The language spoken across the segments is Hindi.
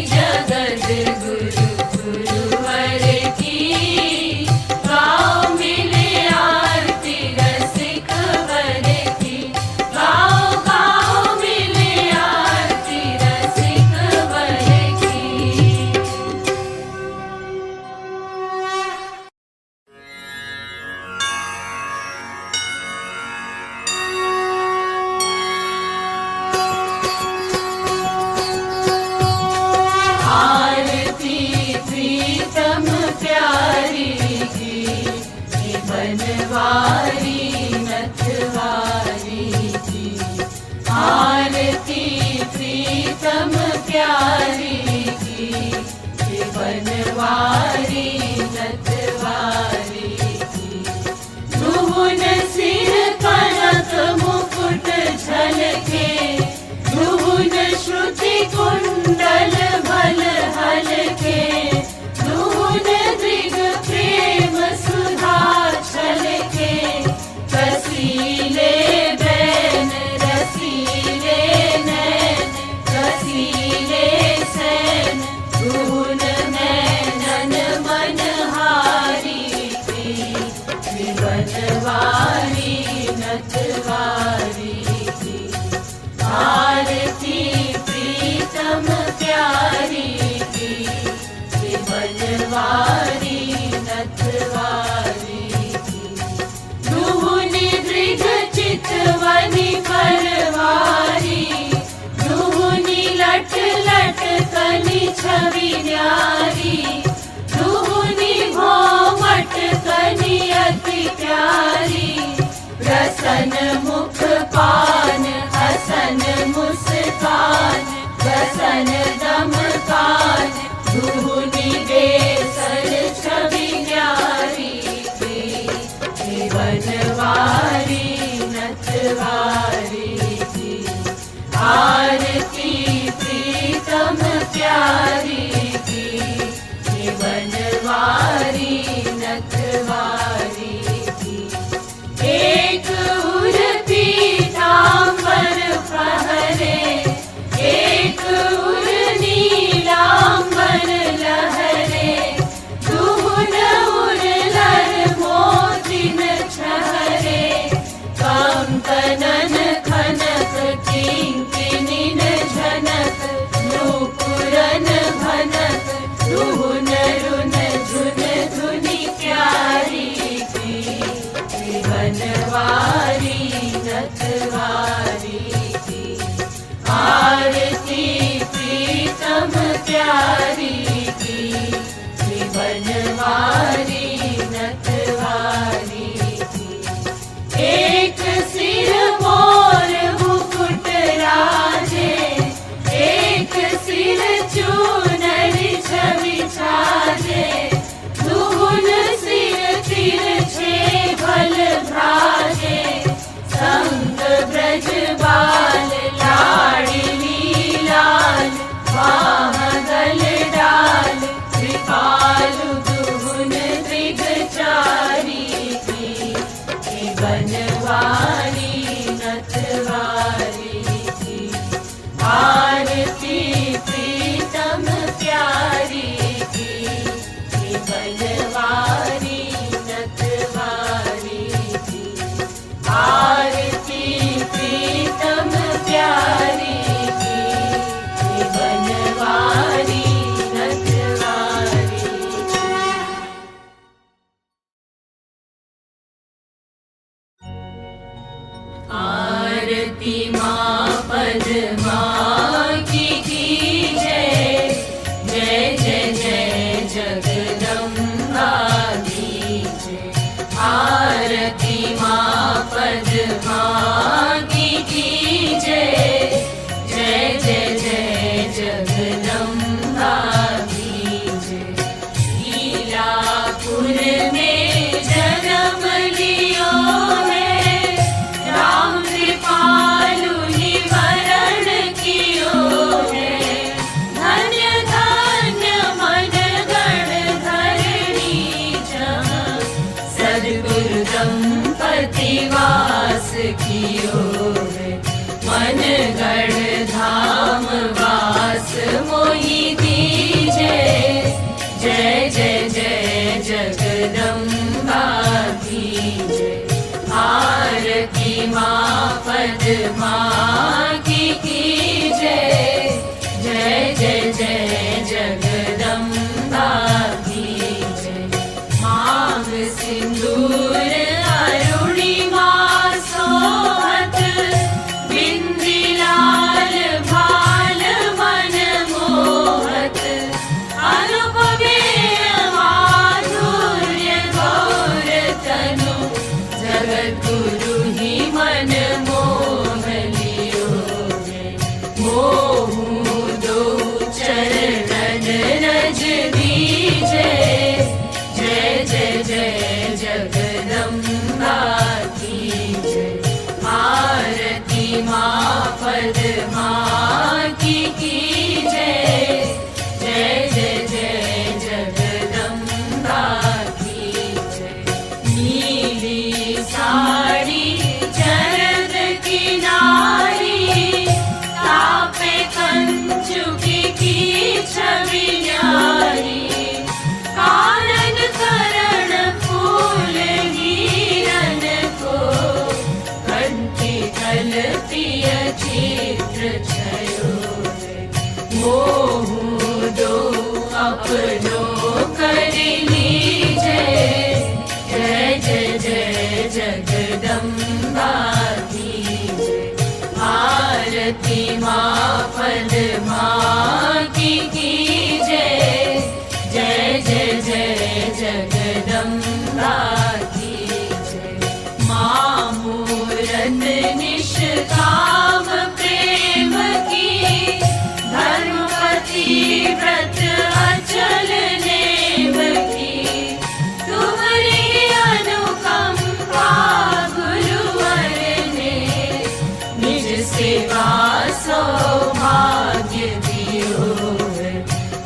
जगद गुरु गुरुवर की गाओ मिले आरती रसिक वर की गाओ गाओ मिले आरती रसिक वर की। आरती प्रीतम प्यारी की बनवारी नथवारी की। आरती प्रीतम प्यारी की बनवारी नथवारी की। दुहुन सिर कनक मुकुट झलके दुहुन श्रुति कुंडल भल हलके दुहुन दृग प्रेम सुधा छलके। कसीले बैन रसीले नैन कसीले सैन दुहुन नैनन जगदम्बा की जय। मांग सिंदूर अरुणिमा सोहत, बिंदी लाल भाल मन मोहत। अनुपमेय माधुर्य गौर तनु, जगत गुरु ही मन मोह लियो रे। मोहूं दो चरणन रज दीजे, जय जय जय जगदम्बा की जय। आरती माँ पद्मा की जय, जय जय जय जगदम्बा की जय। नीली साड़ी चरद किनारी, तापे कंचुकी की छवि न्यारी। कानन करण फूल हीरन को, कंठी कल्पिय चित्र छयो रे। मोहूं दो अपनो कर लीजे, जय जय जय जगदम्बा की जय। आरती माँ पद्मा की जय, जय जय जय जगदम्बा की जय। माँ मूरत निष्काम प्रेम की, धर्मपति व्रत अचल नेम की। तुम्हारी अनुकंपा गुरुवर ने, निज सेवा सौभाग्य दियो रे।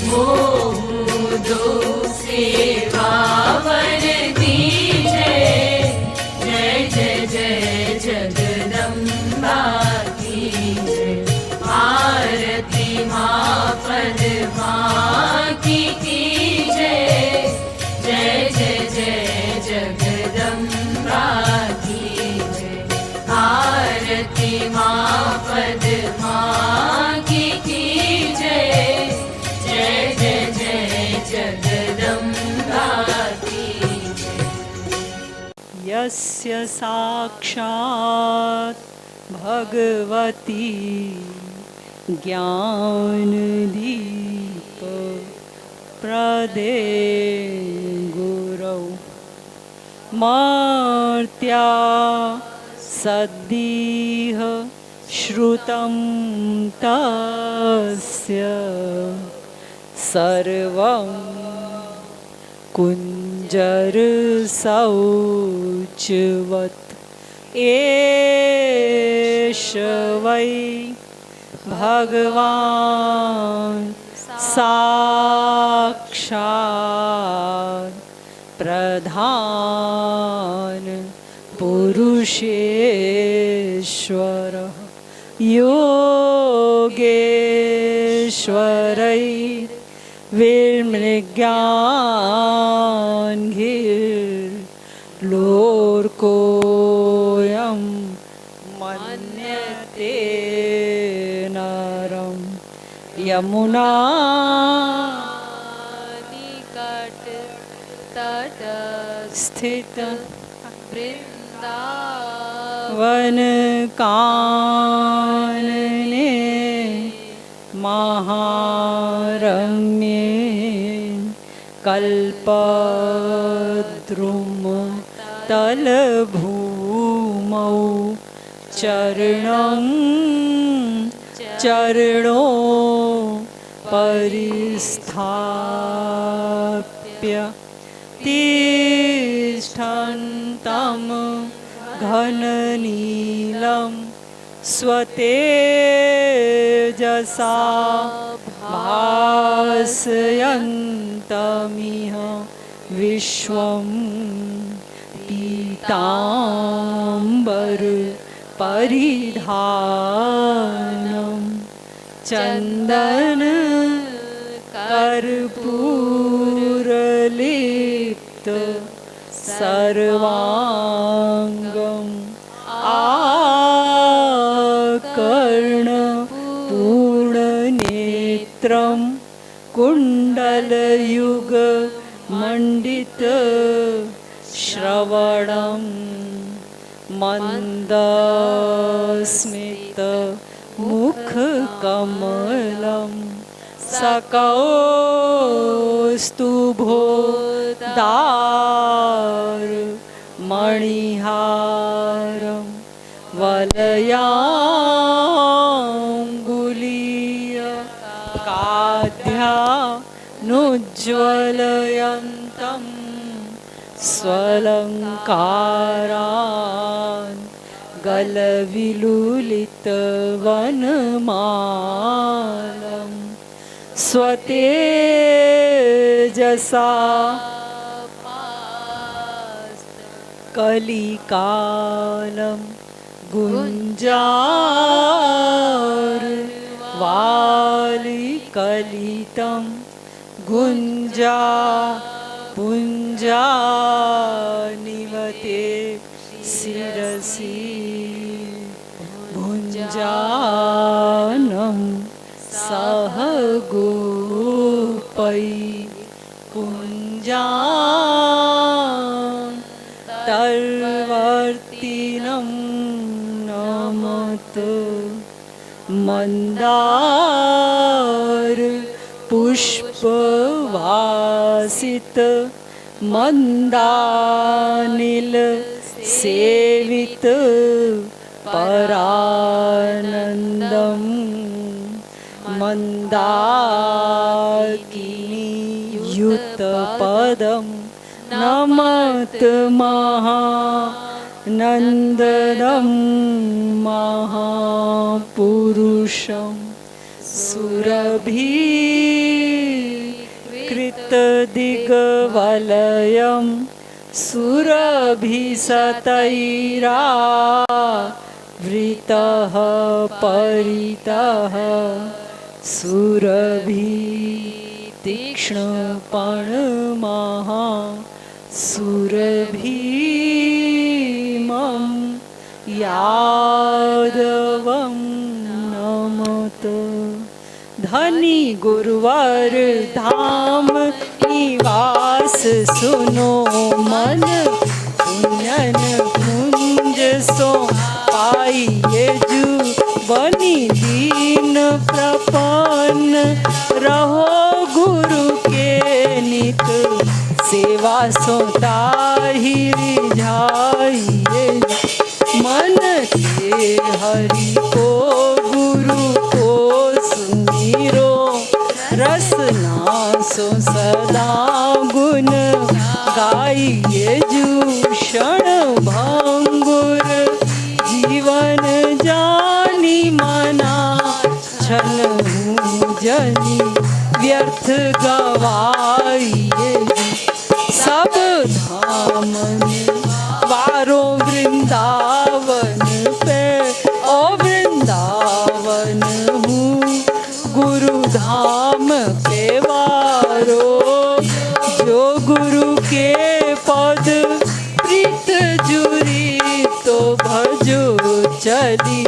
मोहूं दो सेवा वर दीजे, जय जय जय जगदम्बा की जय। आरती माँ पद्मा की जय, जय जय जय जगदम्बा की जय। आरती माँ पद्मा की जय, जय जय जय जगदम्बा की जय। यस्य साक्षात् भगवती ज्ञानदीप प्रदे गुरौ, मर्त्या सद्दिह श्रुतं तस्य, सर्वं कुञ्जरशौचवत्। एष वै भगवान् साक्षात् प्रधान पुरुषेश्वरः। योगेश्वरै विमृग्यान्घिर्लोकोऽयं मन्यते नरं। यमुना निकट तट स्थित वृंदावन वनकानने महारम्ये कल्पद्रुम तलभूमौ चरणं चरणो परिस्थाप्य तिष्ठन्तं घननीलं स्वतेजसा भासयन्तमिह विश्वं पीताम्बर परिधानं चन्दन कर्पूरलिप्त सर्वाङ्गम् आकर्णपूर्णनेत्रं कुण्डलयुग मण्डित श्रवणं मन्दस्मित मुखकमलं सकौस्तुभोदार मणिहारं वलयाङ्गुलीय काध्यानुज्ज्वलयन्तं स्वलङ्कारान् गलविलुलितवनमालं स्वतेजसा कलिकालं गुञ्जारवालिकलितं गुञ्जा पुञ्जानिवते शिरसि भुञ्जानं सह गोपै कुञ्जान्तर्वर्तिनं नमत मन्दार पुष्पवासित मन्दानिल सेवित परानन्दं मन्दाकिनीयुतपदं नमत महानन्दनं महापुरुषं सुरभिकृतदिग्वलयं सुरभिसतैरावृतः परितः सुरभितीक्ष्णपणमहा सुरभीमं यादवं नमत धनी गुरुवर धाम निवास सुनो मन पुण्यन कुंज सो पाइये जू बनी दीन प्रपन्न रहो गुरु के नित सेवा सो ताहिरी जाइए मन के हरि को गुरु को सुमिरो रसना सो सदा गुण गाइए जूषण भंगुर जीवन जानी मना छन जनी व्यर्थ गवाइए सब धाम वारो वृंदावन पे ओ वृंदावन हूँ गुरु धाम पे वारो जो गुरु के पद प्रीत जुरी तो भजो चली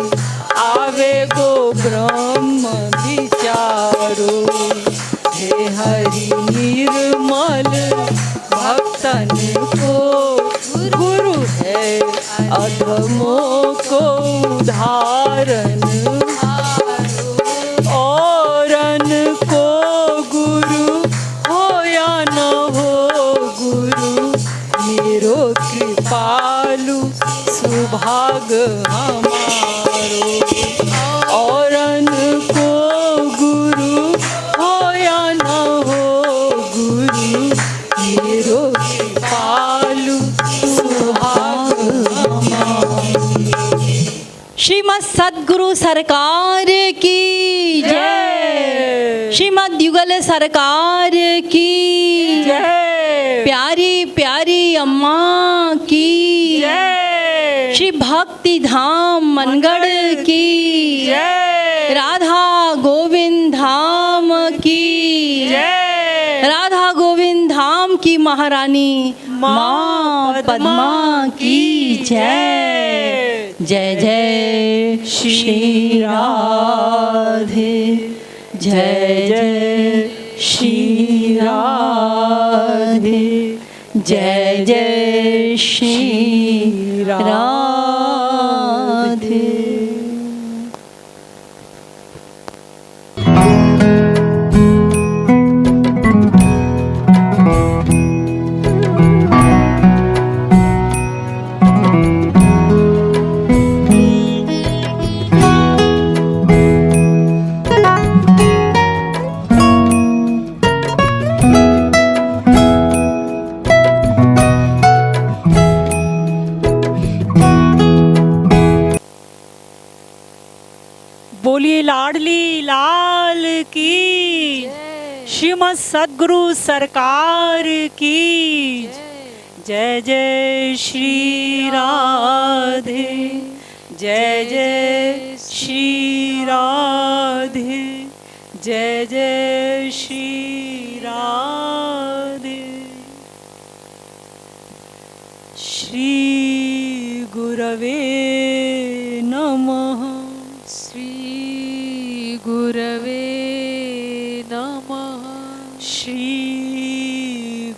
आवे गो ब्रह्म विचारो हे हरि निर्मल भक्तन को गुरु है अधमों को उदाहरण औरन को गुरु हो या न हो गुरु मेरो कृपालु सुभाग हमारो औरन को गुरु हो या न हो गुरु मेरो कृपालु सुभाग हमारो। श्रीमद सद्गुरु सरकार की जय। श्रीमद युगल सरकार की जय। प्यारी प्यारी अम्मा की जय। श्री भक्ति धाम मनगढ़ की जय। राधा गोविंद धाम की जय। राधा गोविंद धाम की महारानी माँ पद्मा की जय। जय जय श्री राधे, जय जय श्री राधे, जय जय श्री राधे। बोलिए लाडली लाल की, श्रीमद सद्गुरु सरकार की जय। जय श्री राधे, जय जय श्री राधे, जय जय श्री राधे। श्री गुरवे नमः, श्री गुरवे नमः, श्री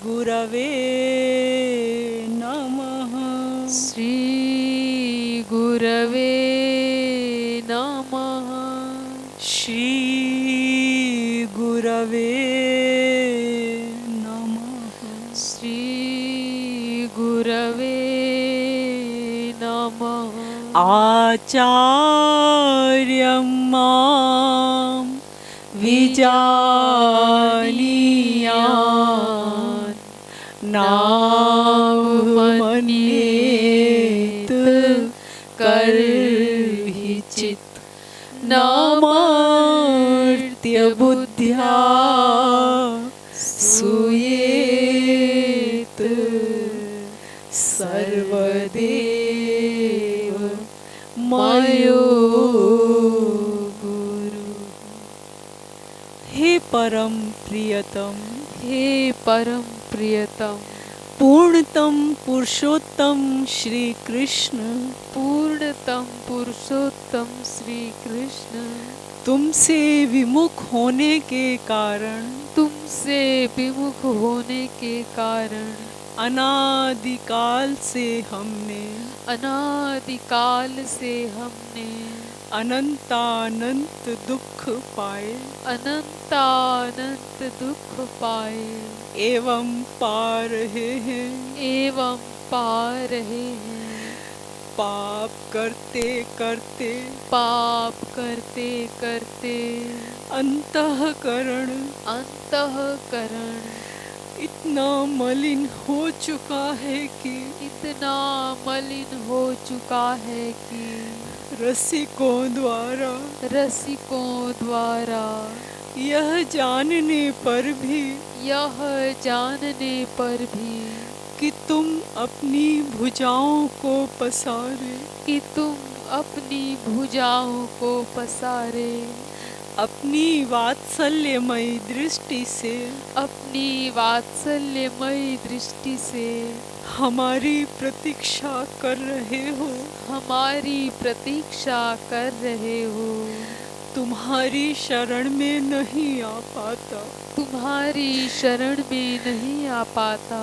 गुरवे नमः, श्री गुरवे नमः, श्री गुरवे नमः, श्री गुरवे नमः। आचार्यं मां विजानीयान् नावमन्येत कर्हिचित् नामार्त्य बुद्ध्या सूयेत सर्वदेव मयो गुरु। हे परम प्रियतम, हे परम प्रियतम, पूर्णतम पुरुषोत्तम श्री कृष्ण, पूर्णतम पुरुषोत्तम श्री कृष्ण, तुमसे विमुख होने के कारण, तुमसे विमुख होने के कारण अनादिकाल से हमने, अनादिकाल से हमने अनंतानंत दुख पाए, अनंतानंत दुख पाए एवं पा रहे हैं, एवं पा रहे हैं। पाप करते करते, पाप करते करते अंतःकरण अंतःकरण इतना मलिन हो चुका है कि, इतना मलिन हो चुका है कि रसिकों द्वारा रसिकों द्वारा यह जानने पर भी यह जानने पर भी कि तुम अपनी भुजाओं को पसारे, कि तुम अपनी भुजाओं को पसारे, अपनी वात्सल्यमयी दृष्टि से, अपनी वात्सल्यमयी दृष्टि से हमारी प्रतीक्षा कर रहे हो, हमारी प्रतीक्षा कर रहे हो। तुम्हारी शरण में नहीं आ पाता, तुम्हारी शरण में नहीं आ पाता।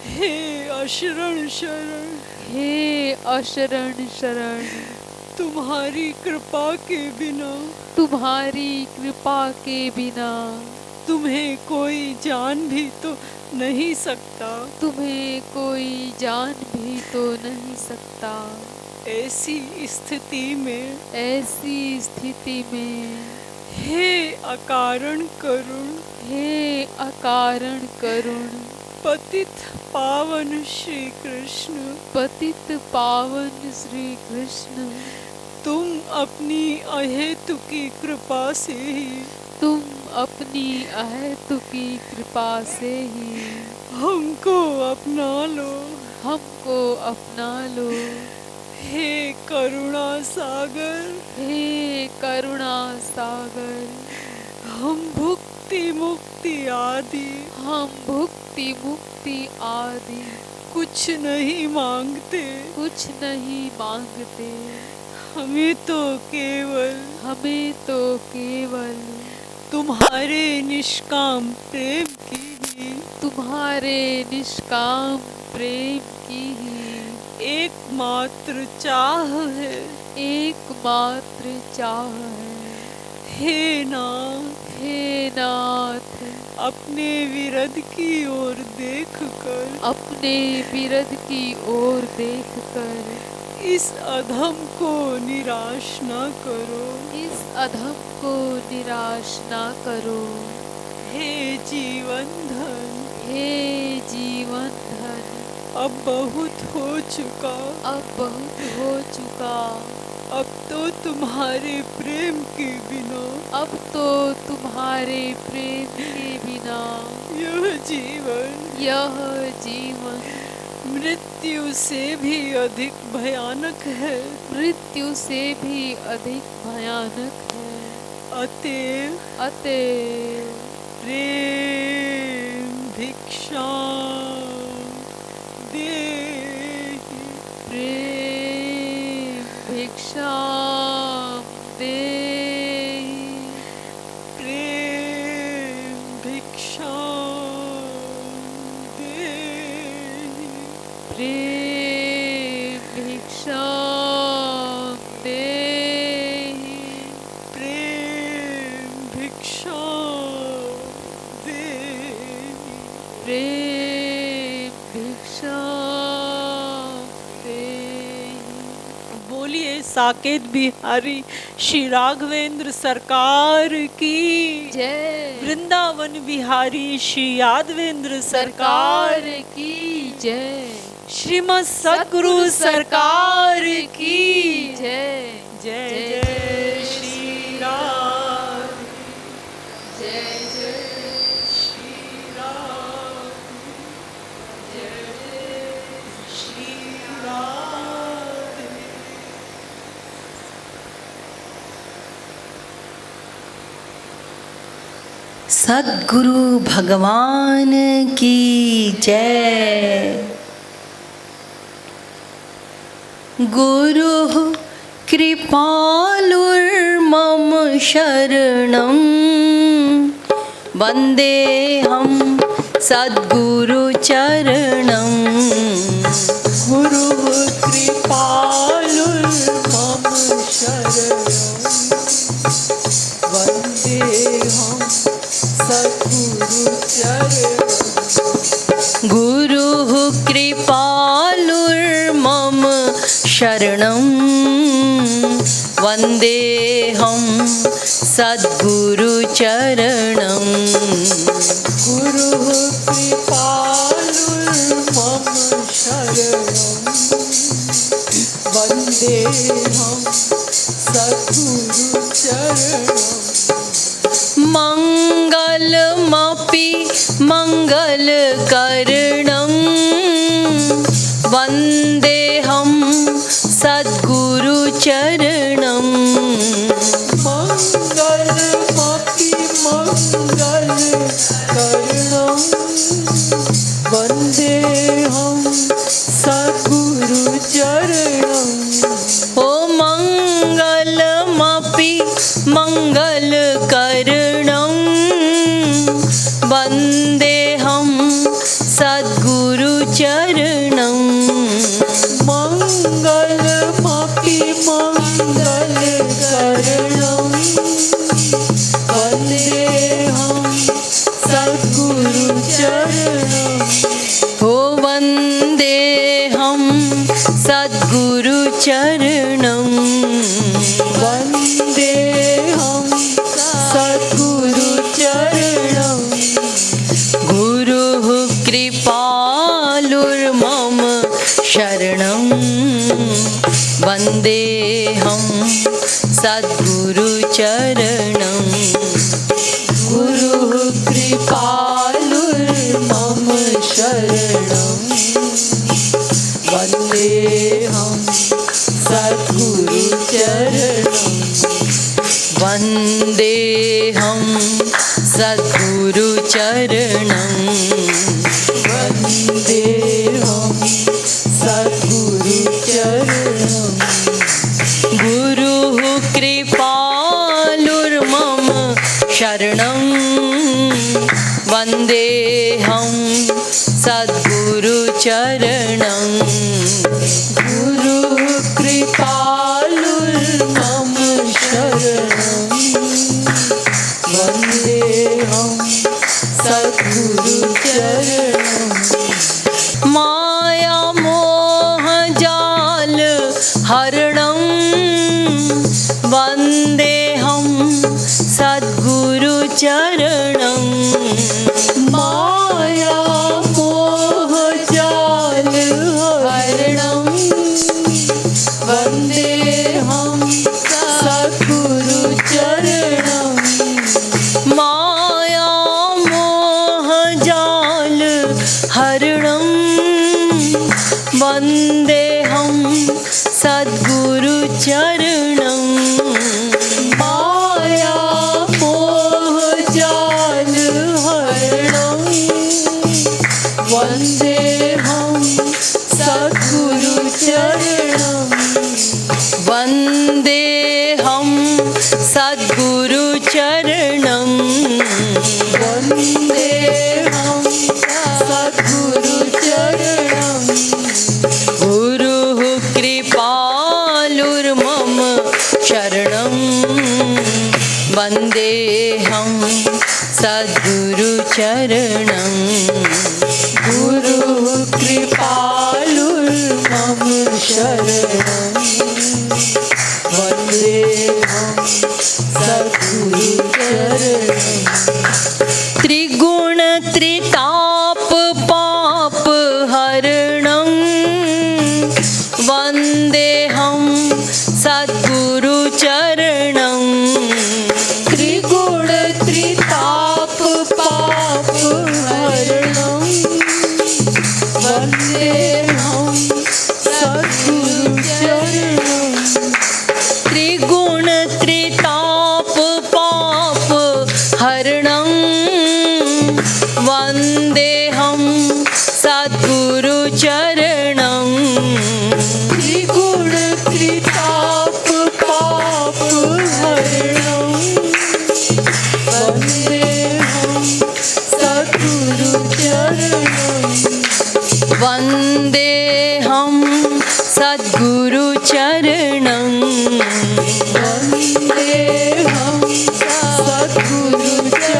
हे अशरण शरण, हे अशरण शरण, तुम्हारी कृपा के बिना, तुम्हारी कृपा के बिना तुम्हें कोई जान भी तो नहीं सकता, तुम्हें कोई जान भी तो नहीं सकता। ऐसी स्थिति में, ऐसी स्थिति में हे अकारण करुण, हे अकारण करुण, पतित पावन श्री कृष्ण, पतित पावन श्री कृष्ण, तुम अपनी अहेतुकी कृपा से ही, तुम अपनी अहेतुकी कृपा से ही हमको अपना लो, हमको अपना लो। हे करुणा सागर, हे करुणा सागर, हम भुक्ति मुक्ति आदि, हम भुक्ति मुक्ति आदि कुछ नहीं मांगते, कुछ नहीं मांगते। हमें तो केवल तुम्हारे निष्काम प्रेम की ही, तुम्हारे निष्काम प्रेम की ही एकमात्र चाह है। एकमात्र चाह है। हे नाथ, हे नाथ, अपने विरध की ओर देखकर, अपने विरध की ओर देखकर इस अधम को निराश न करो। इस अधम को निराश ना करो। हे जीवन धन, हे जीवन धन, अब बहुत हो चुका, अब बहुत हो चुका। अब तो तुम्हारे प्रेम के बिना, अब तो तुम्हारे प्रेम के बिना यह जीवन मृत्यु से भी अधिक भयानक है। मृत्यु से भी अधिक भयानक है। अतएव अतएव प्रेम भिक्षा देहि, प्रेम भिक्षाम देहि, प्रेम भिक्षा देहि, प्रेम भिक्षाम देहि, प्रेम भिक्षा देहि। प्रेम भिक्षाम देहि। बोलिए साकेत बिहारी श्री राघवेंद्र सरकार की जय। वृंदावन बिहारी श्री यादवेंद्र सरकार सरकार की जय। श्रीमद सद्गुरु सरकार की जय। जय जय श्री राम, जय जय श्री राम, जय जय श्री राम। सद्गुरु भगवान की जय। गुरु कृपालुर्मम शरणं वन्देऽहं सद्गुरु चरणं। गुरु कृपालुर्मम शरणं वन्देऽहं सद्गुरु चरणं। गुरुः कृपालुर्मम शरणं वन्देऽहं सद्गुरु चरणं। गुरुः कृपालुर्मम शरणं वन्देऽहं सद्गुरु चरणं। मङ्गलमपि मङ्गलकरणं वन्देऽहं सद्गुरु चरणं। मङ्गलमपि मङ्गलकरणं वन्देऽहं सद्गुरु चरणं। ओ मङ्गलमपि मङ्गलकरणं वन्देऽहं सद्गुरु चरणं। मङ्गलमपि मङ्गलकरणं वन्देऽहं सद्गुरु चरणं। ओ वन्देऽहं सद्गुरु चरणं। वन्देऽहं सद्गुरु चरणं। गुरुः कृपालुर्मम शरणं वन्देऽहं सद्गुरु चरणं। गुरुः कृपालुर्मम शरणं वन्देऽहं सद्गुरु चरणं। वन्देऽहं सद्गुरु चरणं। वन्देऽहं सद्गुरु चरणं। गुरुः कृपालुर्मम शरणं वन्देऽहं सद्गुरुचरणं गुरुकृपालुर्मम शरणं वन्देऽहं सद्गुरुचरणं माया मोहजाल हरणं वन्देऽहं सद्गुरुचरणं माया मोहजाल हरणं वन्देऽहं सद्गुरुचरणं माया मोहजाल हरणं वन्देऽहं सद्गुरुचरणं माया मोहजाल हरणं वन्देऽहं सद्गुरुचरणं वन्देऽहं सद्गुरुचरणं वन्देऽहं सद्गुरुचरणं गुरुः कृपालुर्मम शरणं वन्देऽहं सद्गुरुचरणं गुरुः कृपालुर्मम शरणं वन्देऽहं सद्गुरुचरणं त्रिगुणत्रिताप पाप हरणं वन्देऽहं सद्गुरुचरणं त्रिगुणत्रिताप पाप हरणं वन्देऽहं सद्गुरुचरणं त्रिगुणत्रिताप पाप हरणं वन्देऽहं सद्गुरुचरणं त्रिगुणत्रिताप पाप हरणं वन्देऽहं सद्गुरुचरणं वन्देऽहं सद्गुरुचरणं वन्देऽहं सद्गुरुचरणं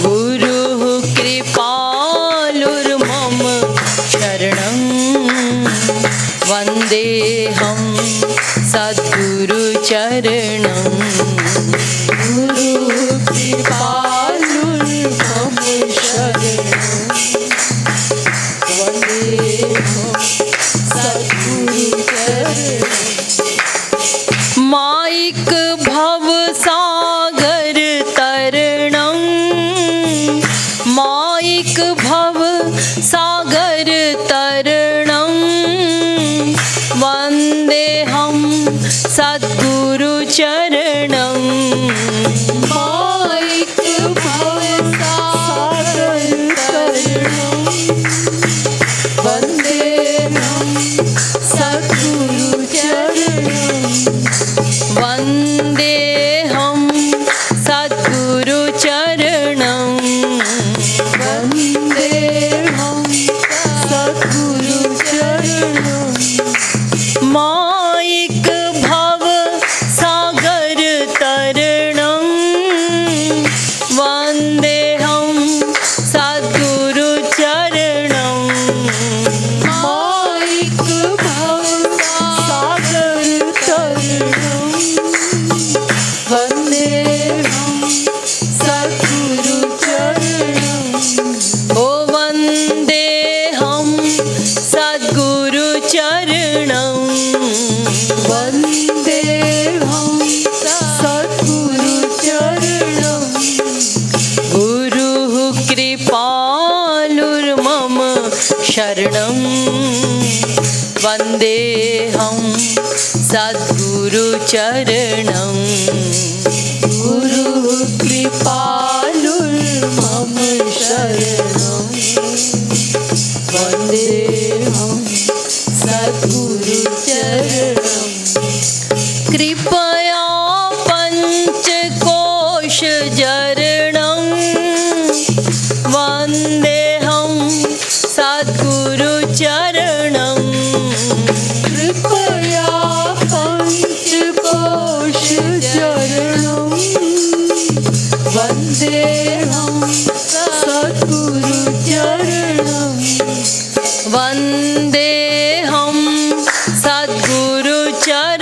गुरुः कृपालुर्मम शरणं वन्देऽहं सद्गुरुचरणं गुरुः कृपालुर्मम शरणं वन्देऽहं सद्गुरुचरणं माइक भवसागर तरणं माइक भवसागर तरणं वन्देऽहं सद्गुरुचरणं माइक भवसागर तरणं वन्देऽहं सद्गुरुचरणं वन्देऽहं सद्गुरुचरणं वन्देऽहं सद्गुरुचरणं माइक भवसागर तरणं वन्देऽहं सद्गुरुचरणं माइक भवसागर तरणं वन्देऽहं सद्गुरुचरणं ओ वन्देऽहं सद्गुरुचरणं वन्देऽहं सद्गुरुचरणं गुरुः कृपालुर्मम शरणं वन्देऽहं सद्गुरुचरणं गुरुः कृपालुर्मम शरणं वन्देऽहं सद्गुरुचरणं कृपया पञ्चकोशजरणं वन्देऽहं सद्गुरुचरणं कृपया पञ्चकोशचरणं वन्देऽहं सद्गुरुचरणं वन्देऽहं सद्गुरुचरणं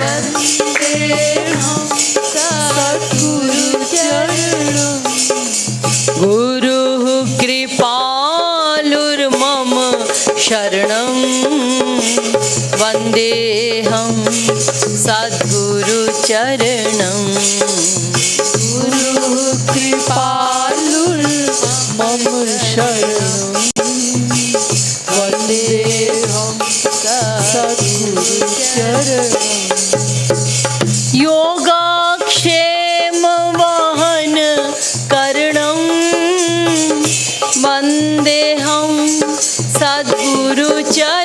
वन्देऽहं सद्गुरुचरणं गुरुः कृपालुर्मम शरणं वन्देऽहं सद्गुरुचरणं गुरुः कृपालुर्मम शरणं वन्देऽहं सद्गुरुचरणं योगाक्षेमवहन करणं वन्देऽहं सद्गुरुचरणं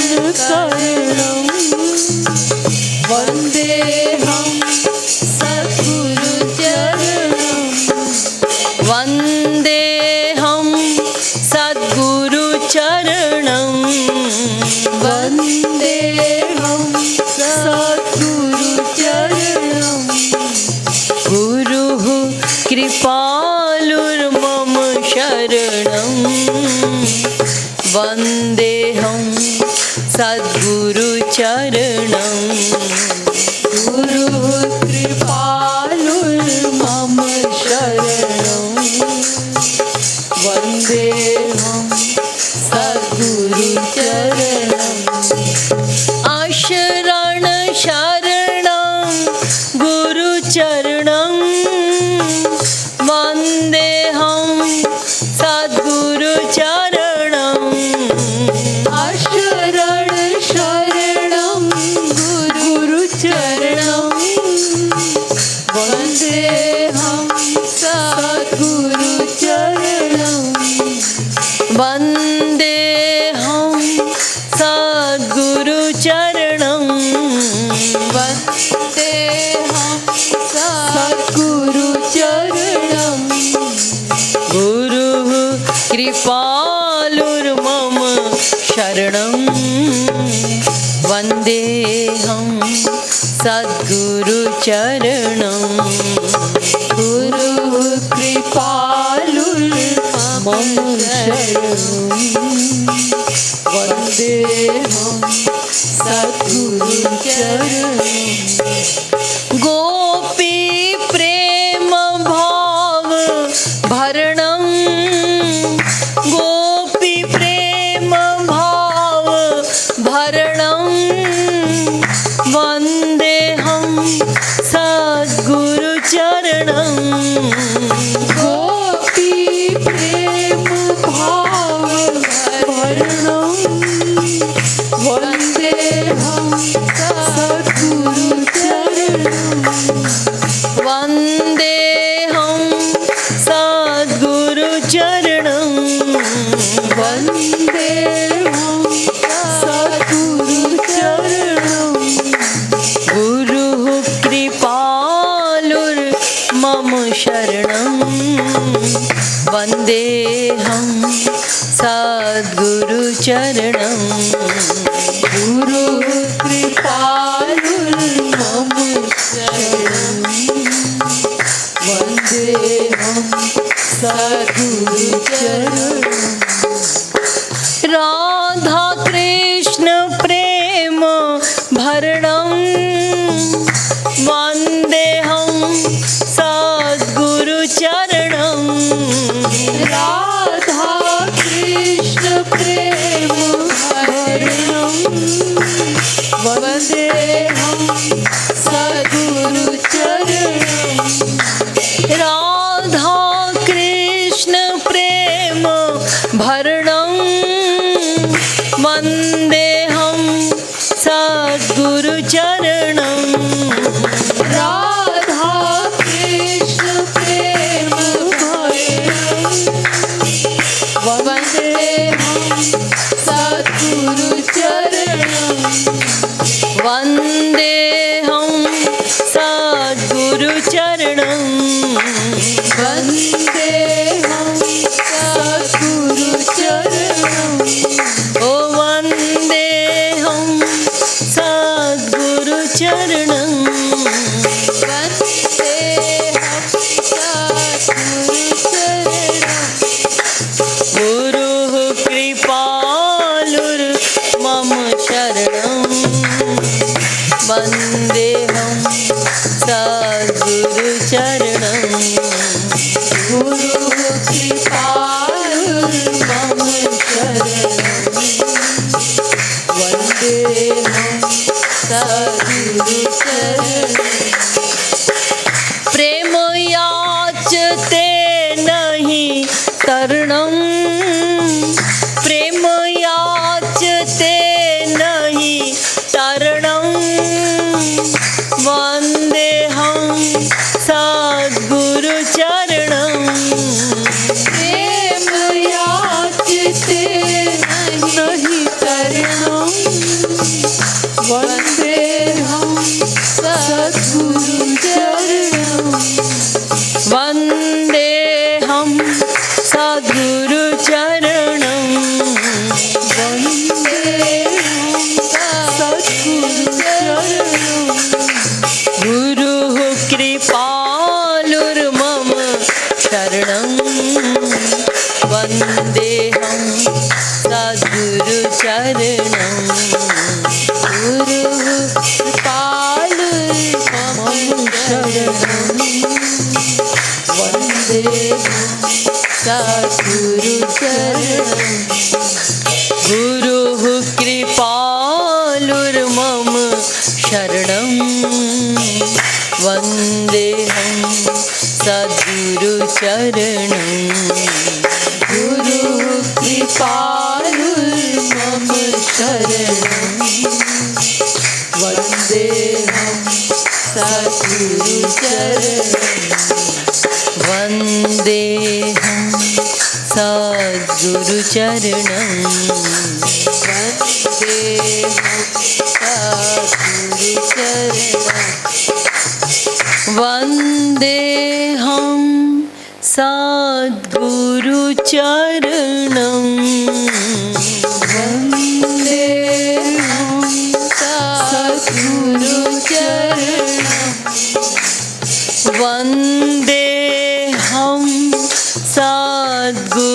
योगक्षेमवहनकरणं वन्देऽहं सद्गुरुचरणं वन्देऽहं सद्गुरुचरणं वन्देऽहं सद्गुरुचरणं गुरुः कृपालुर्मम शरणं वन्देऽहं सद्गुरुचरणं गुरुः कृपालुर्मम शरणं वन्देऽहं सद्गुरुचरणम् अशरण शरणं गुरुचरणं वन्देऽहं सद्गुरुचरणं अशरण शरणं गुरुचरणं वन्देऽहं सद्गुरुचरणं वन्देऽहं सद्गुरुचरणं वन्देऽहं सद्गुरुचरणं गुरुः कृपालुर्मम शरणं वन्देऽहं सद्गुरुचरणं गुरुः कृपालुर्मम शरणं वन्देऽहं सद्गुरुचरणं गोपी प्रेम भाव भरणं गोपी प्रेम भाव भरणं वन्देऽहं सद्गुरुचरणं गोपी प्रेम भाव भरणं वन्देऽहं सद्गुरुचरणं वन्देऽहं सद्गुरुचरणं वन्देऽहं सद्गुरुचरणं गुरुः कृपालुर्मम शरणं वन्देऽहं सद्गुरुचरणं गुरुः कृपालुर्मम शरणं वन्देऽहं सद्गुरुचरणं राधा कृष्ण प्रेम भरणं वन्देऽहं सद्गुरुचरणं राधा कृष्ण प्रेम भरणं वन्देऽहं सद्गुरुचरणं राधा कृष्ण प्रेम भरणं वन्देऽहं सद्गुरुचरणं राधा कृष्ण प्रेम भरणं वन्देऽहं सद्गुरुचरणं वन्दे वन्देऽहं सद्गुरुचरणं गुरुकृपालुर्मम शरणं वन्देऽहं सद्गुरुचरणं प्रेम याचते नहीं तरणं प्रेम याचते नहीं तरणं वन्देऽहं सद्गुरुचरणं प्रेम याचते नहीं तरणं वन्देऽहं सद्गुरुचरणं वन्देऽहं सद्गुरुचरणं गुरुः कृपालुर्मम शरणं वन्देऽहं सद्गुरुचरणं गुरुः कृपालुर्मम शरणं वन्देऽहं सद्गुरुचरणं गुरुः कृपालुर्मम शरणं वन्देऽहं सद्गुरुचरणं गुरुः कृपालुर्मम शरणं वन्देऽहं सद्गुरुचरणं वन्देऽहं सद्गुरुचरणं वन्देऽहं सद्गुरुचरणं वन्देऽहं सद्गुरुचरणं वन्देऽहं वन्देऽहं सद्गुरुचरणं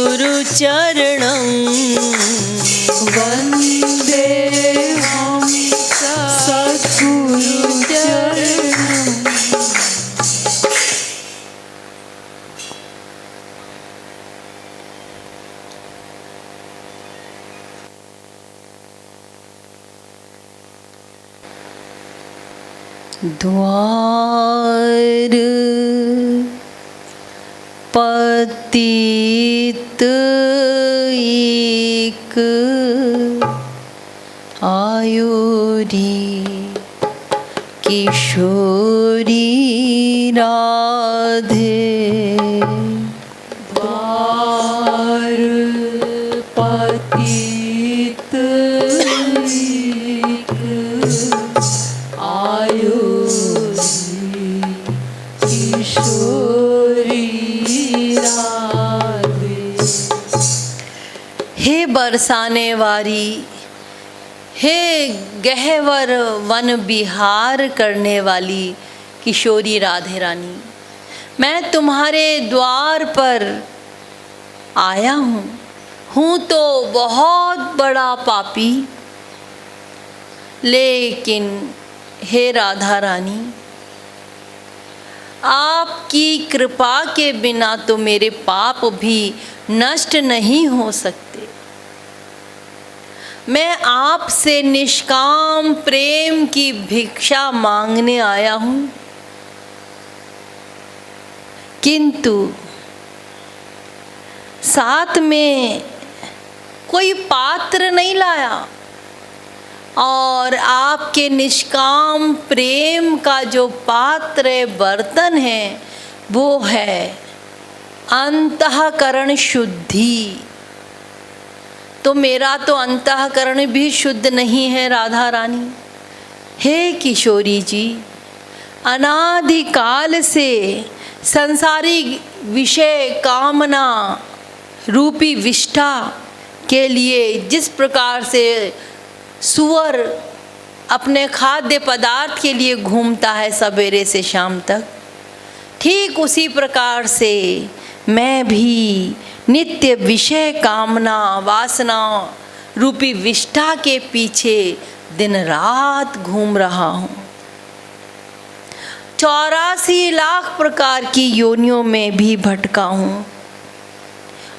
वन्देऽहं सद्गुरुचरणं द्वार पतित एक आयोरी किशोरी राधे द्वार पतित एक आयोरी किशोरी राधे। हे बरसाने वारी, हे गहवर वन विहार करने वाली किशोरी राधे रानी, मैं तुम्हारे द्वार पर आया हूँ तो बहुत बड़ा पापी, लेकिन हे राधा रानी, आपकी कृपा के बिना तो मेरे पाप भी नष्ट नहीं हो सकते। मैं आपसे निष्काम प्रेम की भिक्षा मांगने आया हूँ, किंतु साथ में कोई पात्र नहीं लाया, और आपके निष्काम प्रेम का जो पात्र बर्तन है वो है अंतःकरण शुद्धि। तो मेरा तो अंतःकरण भी शुद्ध नहीं है राधा रानी। हे किशोरी जी, अनादिकाल से संसारी विषय कामना रूपी विष्ठा के लिए जिस प्रकार से सुअर अपने खाद्य पदार्थ के लिए घूमता है सवेरे से शाम तक, ठीक उसी प्रकार से मैं भी नित्य विषय कामना वासना रूपी विष्ठा के पीछे दिन रात घूम रहा हूँ। 84 लाख प्रकार की योनियों में भी भटका हूँ,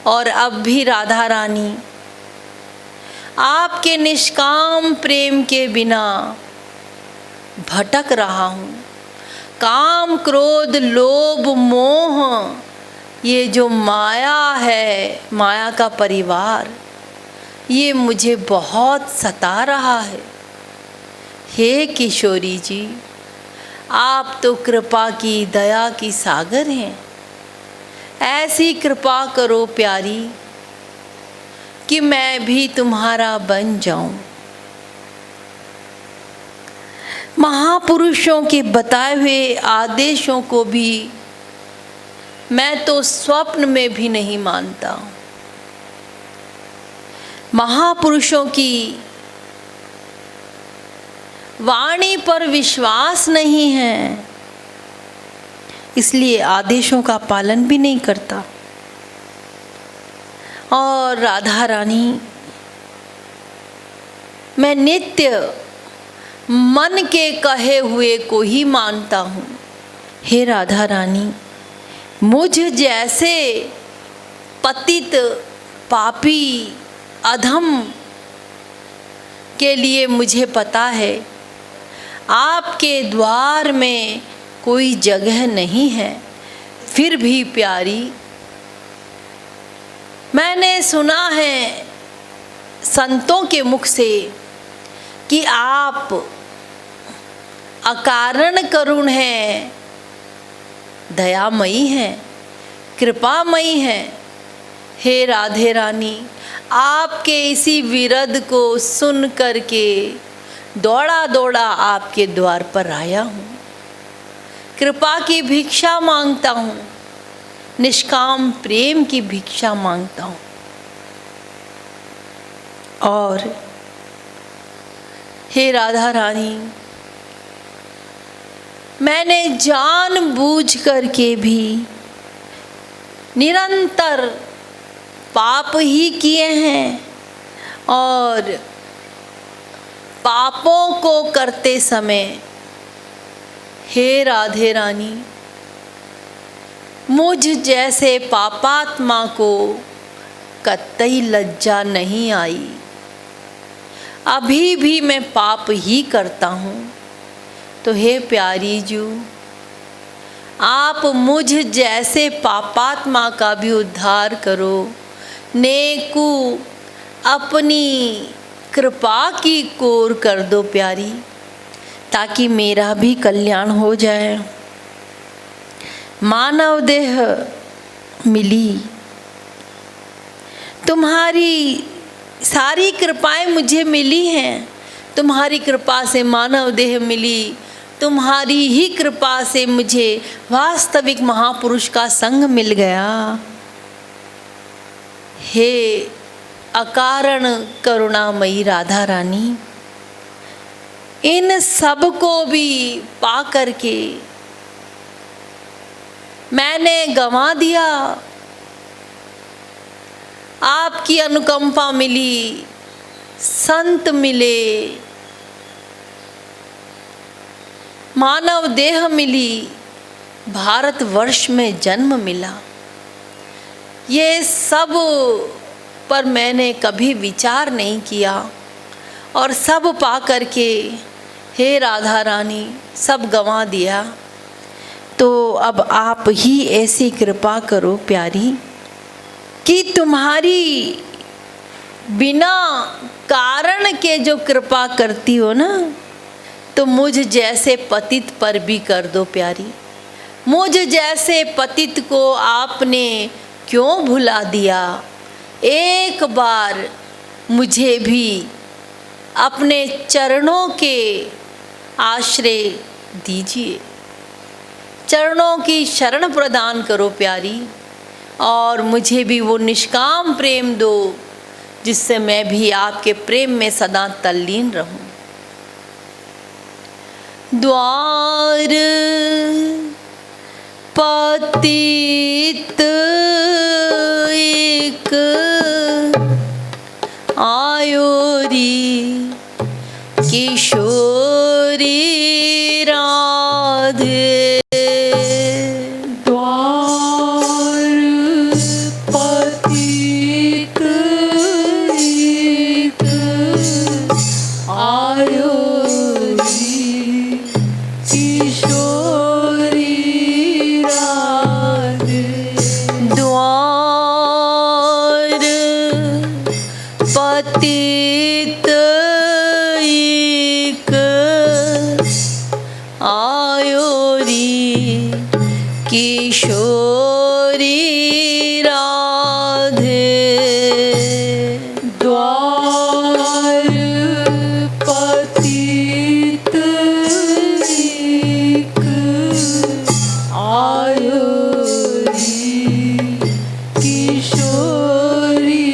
और अब भी राधा रानी आपके निष्काम प्रेम के बिना भटक रहा हूँ। काम क्रोध लोभ मोह, ये जो माया है, माया का परिवार, ये मुझे बहुत सता रहा है। हे किशोरी जी, आप तो कृपा की दया की सागर हैं। ऐसी कृपा करो प्यारी कि मैं भी तुम्हारा बन जाऊं। महापुरुषों के बताए हुए आदेशों को भी मैं तो स्वप्न में भी नहीं मानता। महापुरुषों की वाणी पर विश्वास नहीं है, इसलिए आदेशों का पालन भी नहीं करता। और राधा रानी, मैं नित्य मन के कहे हुए को ही मानता हूँ। हे राधा रानी, मुझ जैसे पतित पापी अधम के लिए मुझे पता है आपके द्वार में कोई जगह नहीं है। फिर भी प्यारी, मैंने सुना है संतों के मुख से कि आप अकारण करुण हैं, दयामयी हैं, कृपामयी हैं। हे राधे रानी, आपके इसी विरद को सुन करके दौड़ा दौड़ा आपके द्वार पर आया हूँ। कृपा की भिक्षा मांगता हूँ, निष्काम प्रेम की भिक्षा मांगता हूँ। और हे राधा रानी, मैंने जानबूझ करके भी निरंतर पाप ही किए हैं, और पापों को करते समय हे राधे रानी, मुझ जैसे पापात्मा को कतई लज्जा नहीं आई। अभी भी मैं पाप ही करता हूँ। तो हे प्यारी जू, आप मुझ जैसे पापात्मा का भी उद्धार करो। नेकू अपनी कृपा की कोर कर दो प्यारी, ताकि मेरा भी कल्याण हो जाए। मानव देह मिली, तुम्हारी सारी कृपाएं मुझे मिली हैं। तुम्हारी कृपा से मानव देह मिली, तुम्हारी ही कृपा से मुझे वास्तविक महापुरुष का संग मिल गया। हे अकारण करुणामयी राधा रानी, इन सब को भी पा करके मैंने गंवा दिया। आपकी अनुकंपा मिली, संत मिले, मानव देह मिली, भारतवर्ष में जन्म मिला। ये सब पर मैंने कभी विचार नहीं किया, और सब पा करके हे राधा रानी सब गंवा दिया। तो अब आप ही ऐसी कृपा करो प्यारी कि तुम्हारी बिना कारण के जो कृपा करती हो ना, तो मुझ जैसे पतित पर भी कर दो प्यारी। मुझ जैसे पतित को आपने क्यों भुला दिया? एक बार मुझे भी अपने चरणों के आश्रय दीजिए, चरणों की शरण प्रदान करो प्यारी, और मुझे भी वो निष्काम प्रेम दो जिससे मैं भी आपके प्रेम में सदा तल्लीन रहूं। द्वार पतित एक आयोरी किशोरी राधे। आयोरी किशोरी राधे। द्वार पतित एक आयोरी किशोरी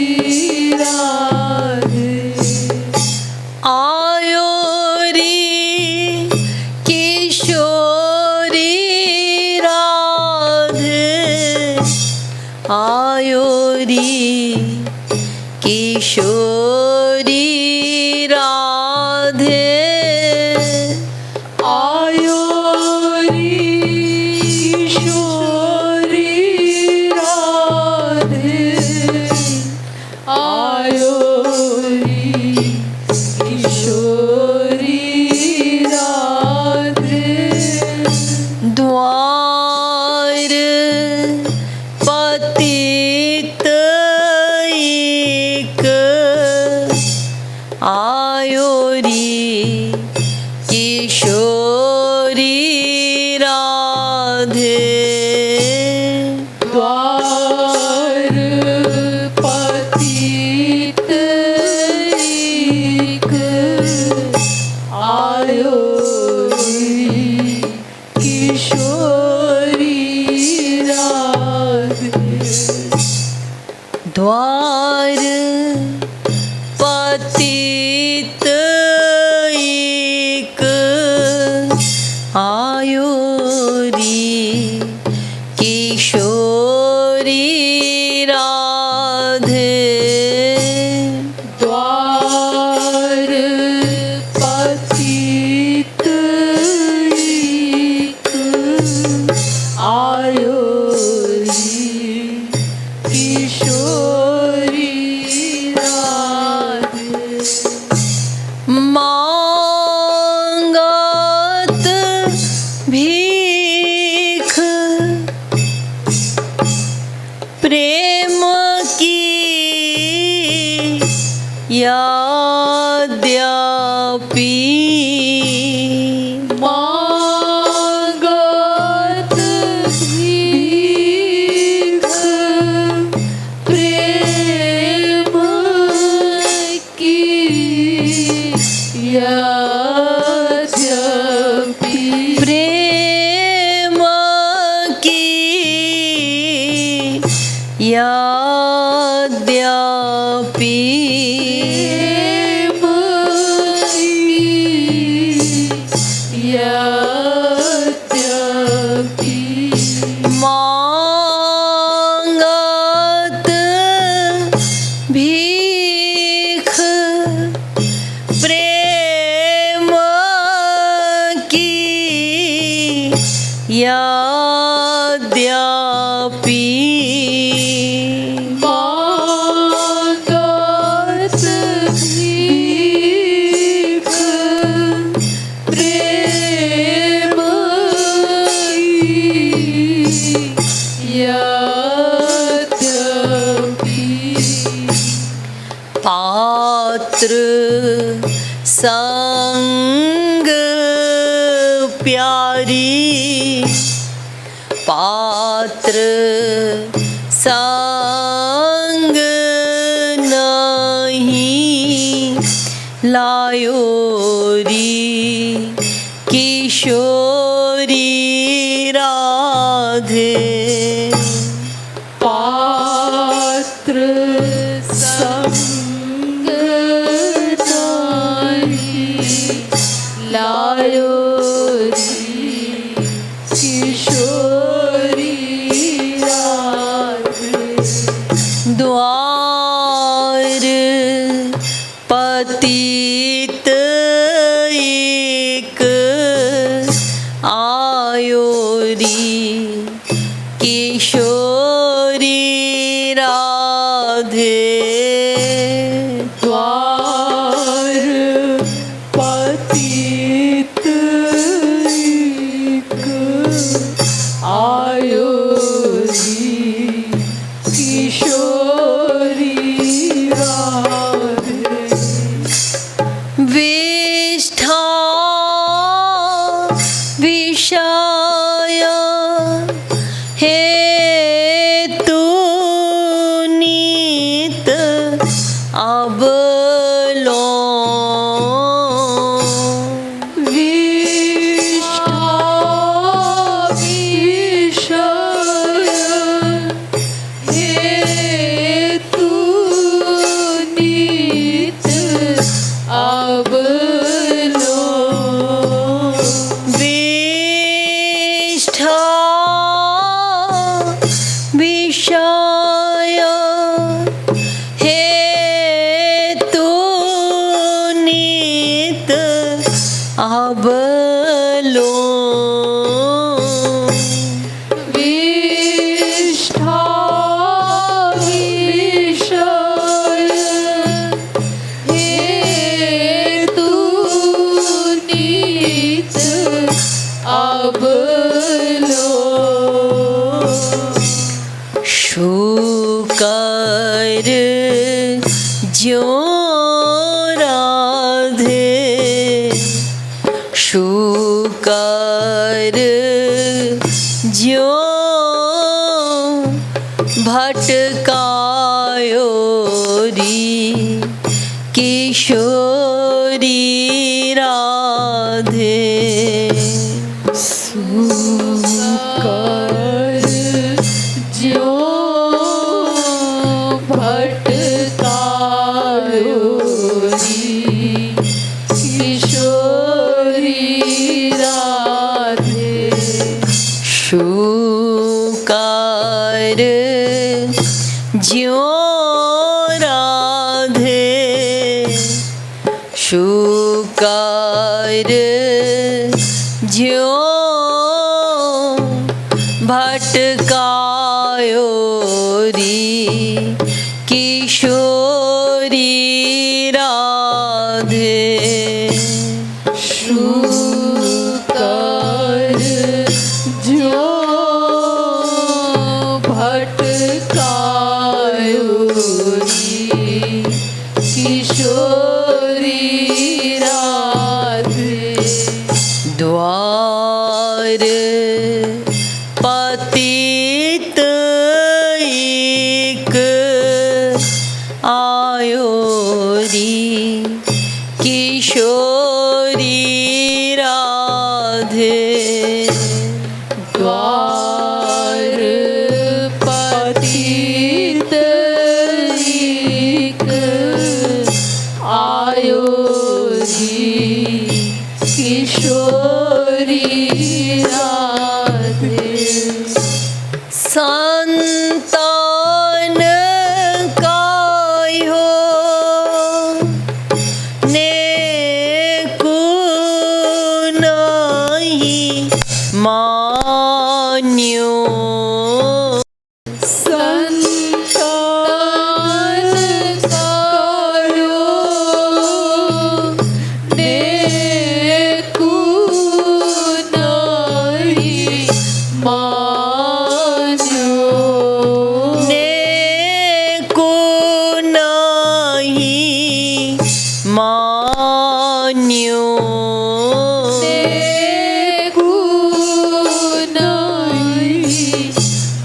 राधे। आयोरी किशोरी राधे। आयोरी किशोरी राधे। आयोरी किशोरी राधे। आयोरी किशोरी राधे। द्वार पतित एक आयोरी किशोरी राधे। द्वार पतित एक आयोरी किशोरी राधे। द्वार पतित एक आयोरी किशोरी राधे। द्वार पतित एक आयोरी किशोरी राधे। मांगत भीख प्रेम की यद्यपि। मांगत भीख प्रेम की यद्यपि। प्रेम की यद्यपि। मांगत भीख प्रेम की यद्यपि। मांगत भीख प्रेम की यद्यपि। पात्र संग प्यारी। पात्र संग नहीं लायोरी किशोरी राधे। पात्र संग नहीं लायोरी किशोरी राधे। द्वार पतित एक आयोरी किशोरी राधे। द्वार पतित एक आयोरी किशोरी राधे। विष्ठा विष विषय हेतु नीत अबलो विषय हेतु नीत अबलो विष्ठा विषय हेतु नीत अबलो शुकर ज्यो राधे शुकर ज्यो भटकायो री किशोरी राधे सुकर ज्यो भटकायो री किशोरी राधे शुकर ज्यो राधे शुकर ज्यो भटकायो री किशोरी राधे शुकर ज्यो भटकायो री किशोरी राधे द्वार पतित एक आयो री किशोरी राधे द्वार पतित एक आयो री किशोरी राधे संतान कायो ने को नहीं मान्यो संतान कायो नेकु नहीं मान्यो ने को नहीं मान्यो नेकु नहीं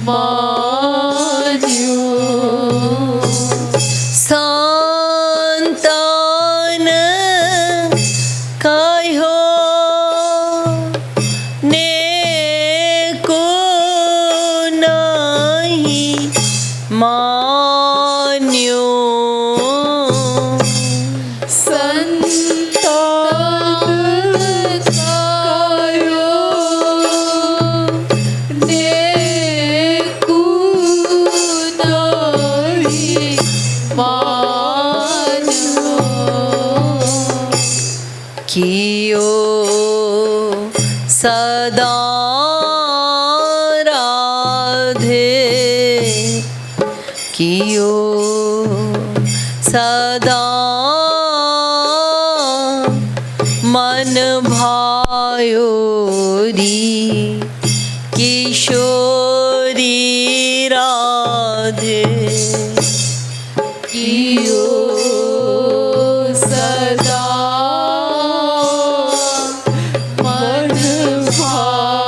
मान्यो संतान कायो ने को नहीं मान्यो संतान कायो नेकु नहीं मान्यो कियो सदा राधे कियो सदा मन भायो री किशोरी राधे कियो सदा मन भायो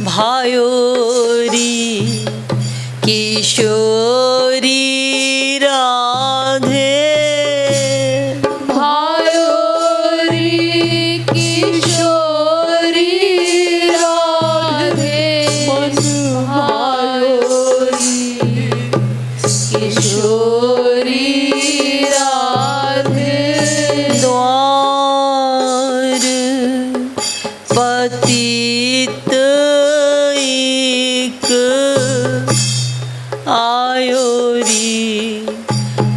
भायोरी किशोरी राधे भायोरी किशोरी राधे मन भायोरी किशोरी राधे द्वार पतित एक आयोरी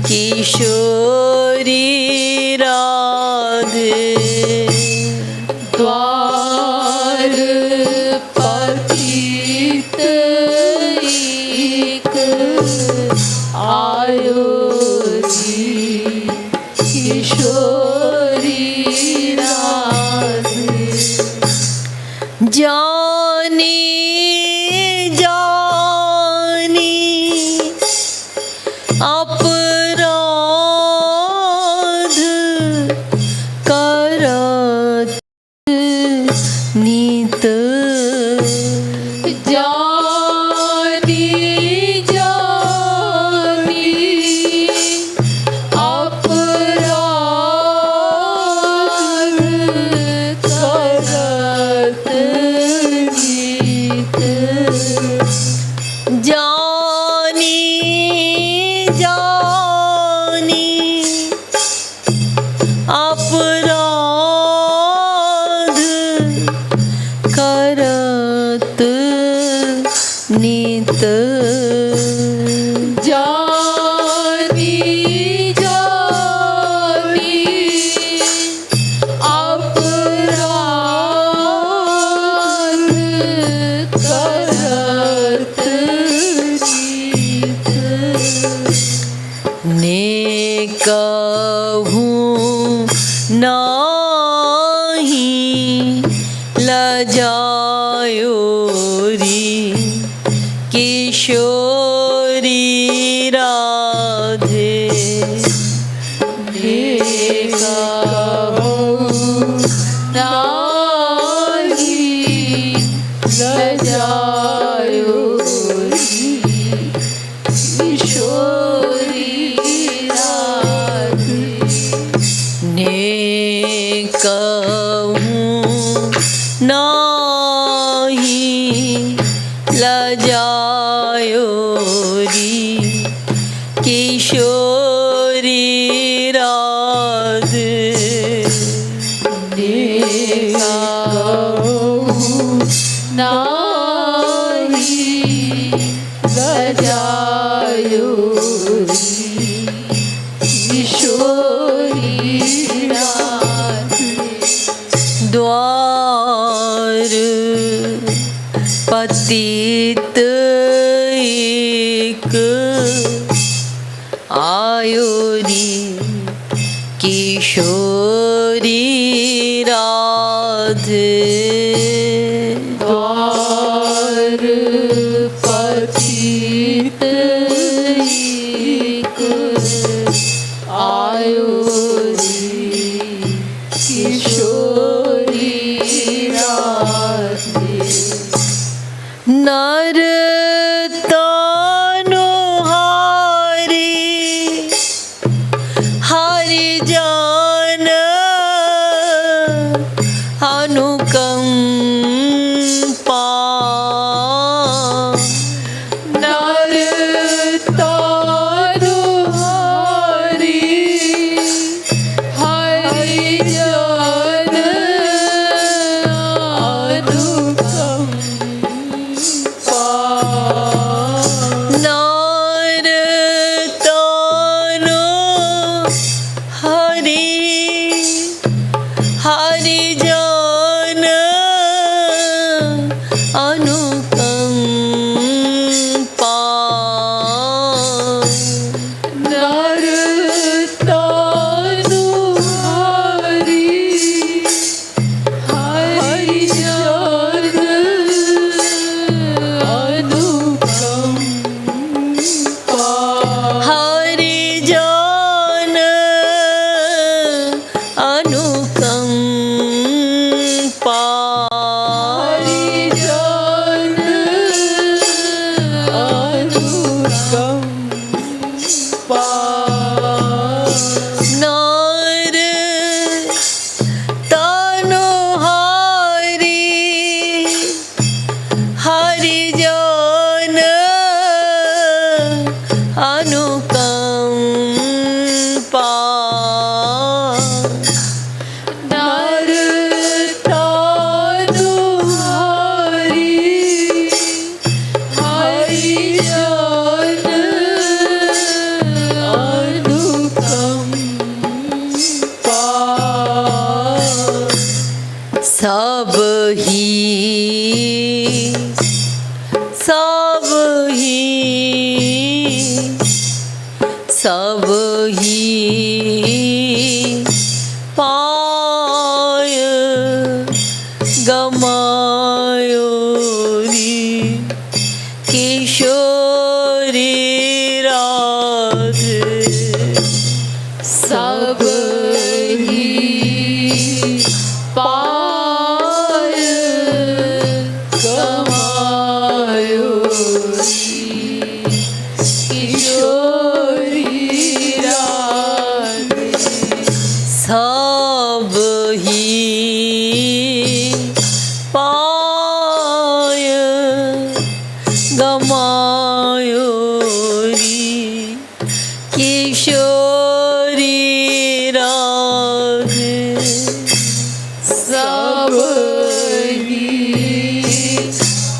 किशोरी राधे द्वार पतित एक आयोरी किशोरी राधे जानी जानी अपराध करत नित जानी जानी अपराध करत नित जानी जानी अपराध करत नित जानी जानी अपराध करत नित ने कहूँ नाही लजायोरी किशोरी राधे ने कहूँ नाही लजायोरी किशोरी राधे द्वार पतित एक आयोरी किशोरी राधे द्वार पतित एक आयोरी किशोरी राधे नर तनुहारी हरि जन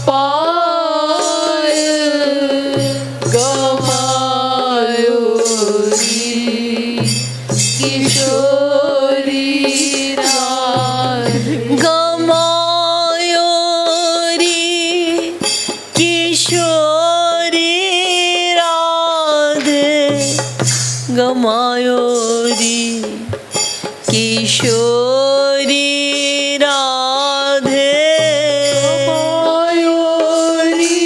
पाय गमायो री किशोरी राधे गमायो री किशोरी राधे गमायो री किशोरी राधे गमायोरी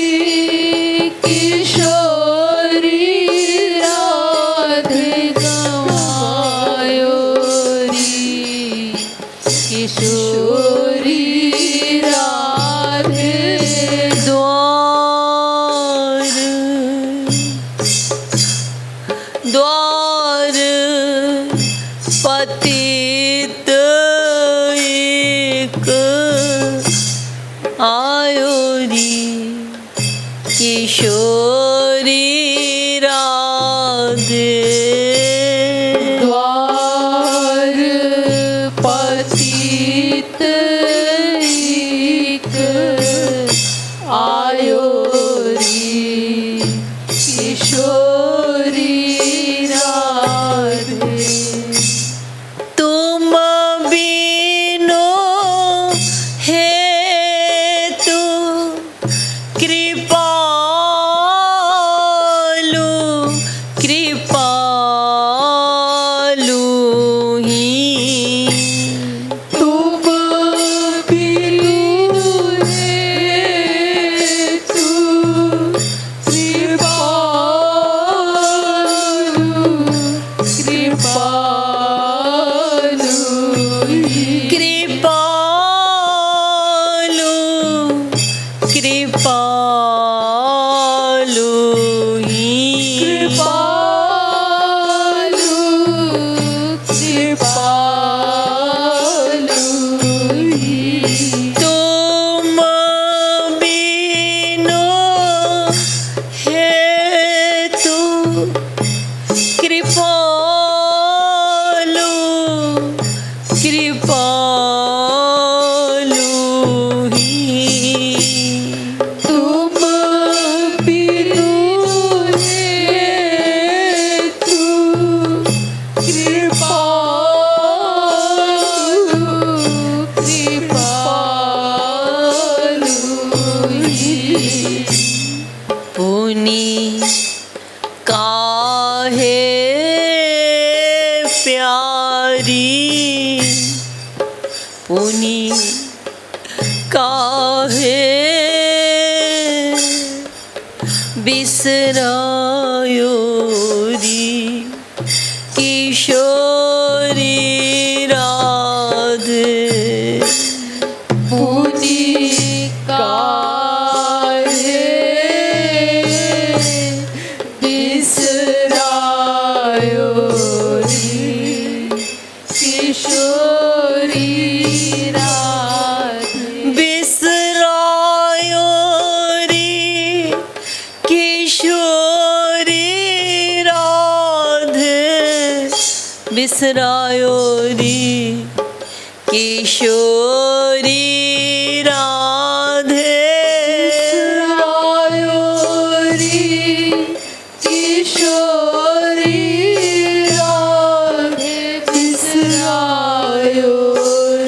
किशोरी राधे गमायोरी किशोरी राधे द्वार द्वार पतित एक आयो री किशोरी राधे द्वार पतित एक आयो री किशोरी राधे तुम बिनो हेतु कृपालु कृपालु ही तुम बिनु हेतु कृपालु कृपालु कृपालु कृपालु ही कृपालु कृपालु तुम बिनो हेतु कृपालु कृपालु ही तुम बिनु हेतु कृपालु कृपालु पुनि काहे प्यारी पुनि काहे बिसरायो री किशोरी राधे पुनि काहे बिसरायो री किशोरी राधे बिसरायो री किशोरी राधे बिसरायो री किशोरी राधे बिसरायो री किशोरी राधे बिसरायो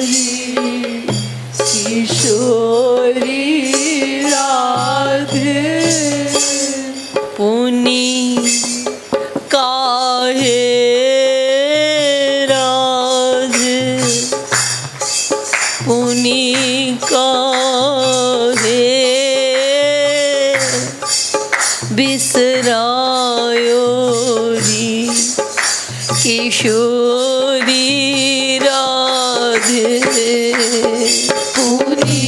री किशोरी राधे पुनि काहे राधे पुनि काहे बिसरायो री किशोरी राधे पुनि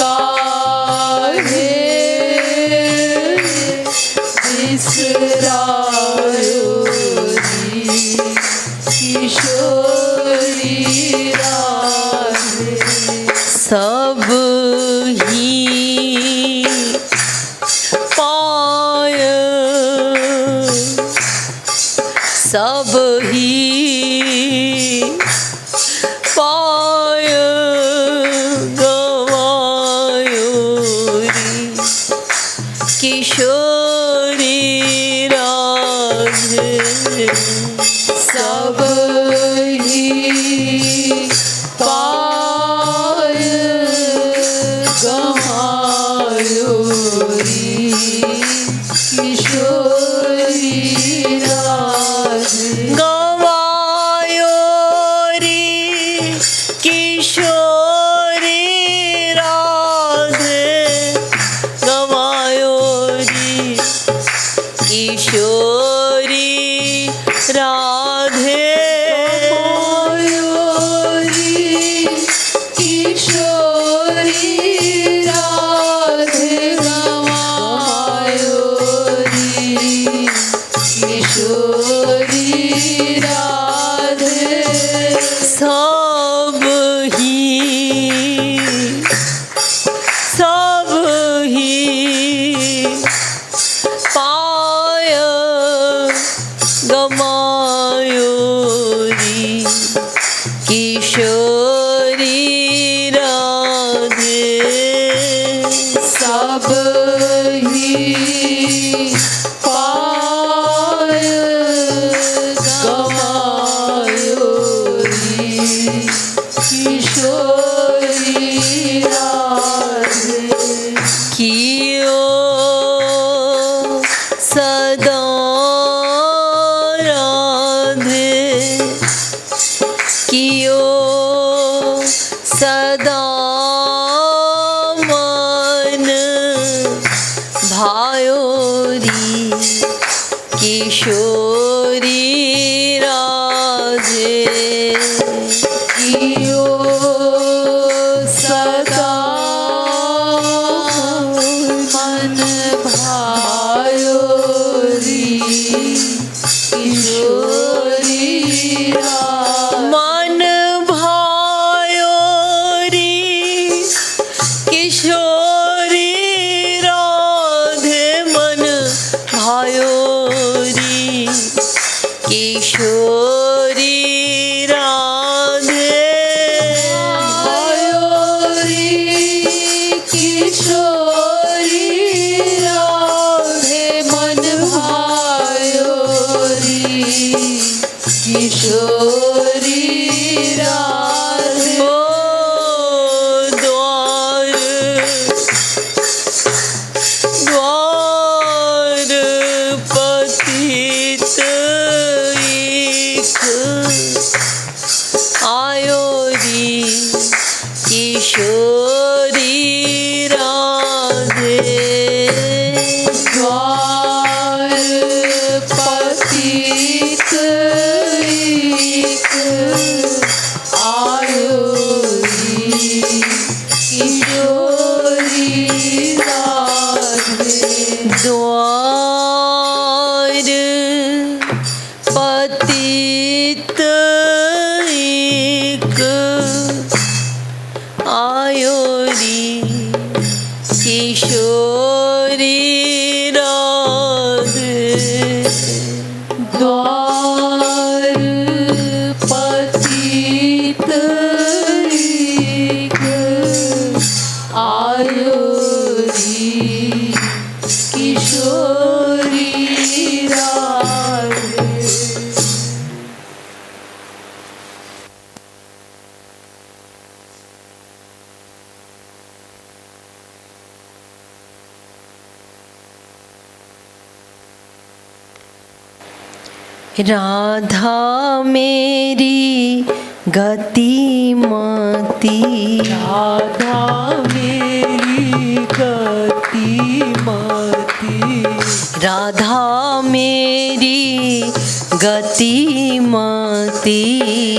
काहे बिसरायो री किशोरी राधे सब ही पाय सब ही पाय गवायो गवायो री किशोरी राधे गवायो री किशोरी राधे गवायो री किशोरी राधे सदा मन भायोरी किशोरी राधे कियो सदा मन भायोरी किशोरी मन किशोरी राधे मन भायोरी किशोरी राधे भायोरी किशोरी राधे मन भायोरी किशोरी राधे किशोरी राधे द्वार पतित आयोरी किशोरी राधे द्वार पतित आयोरी किशोरी राधे द्वार पतित आयोरी किशोरी राधे। राधा मेरी गतिमती राधा मेरी गतिमती राधा मेरी गतिमती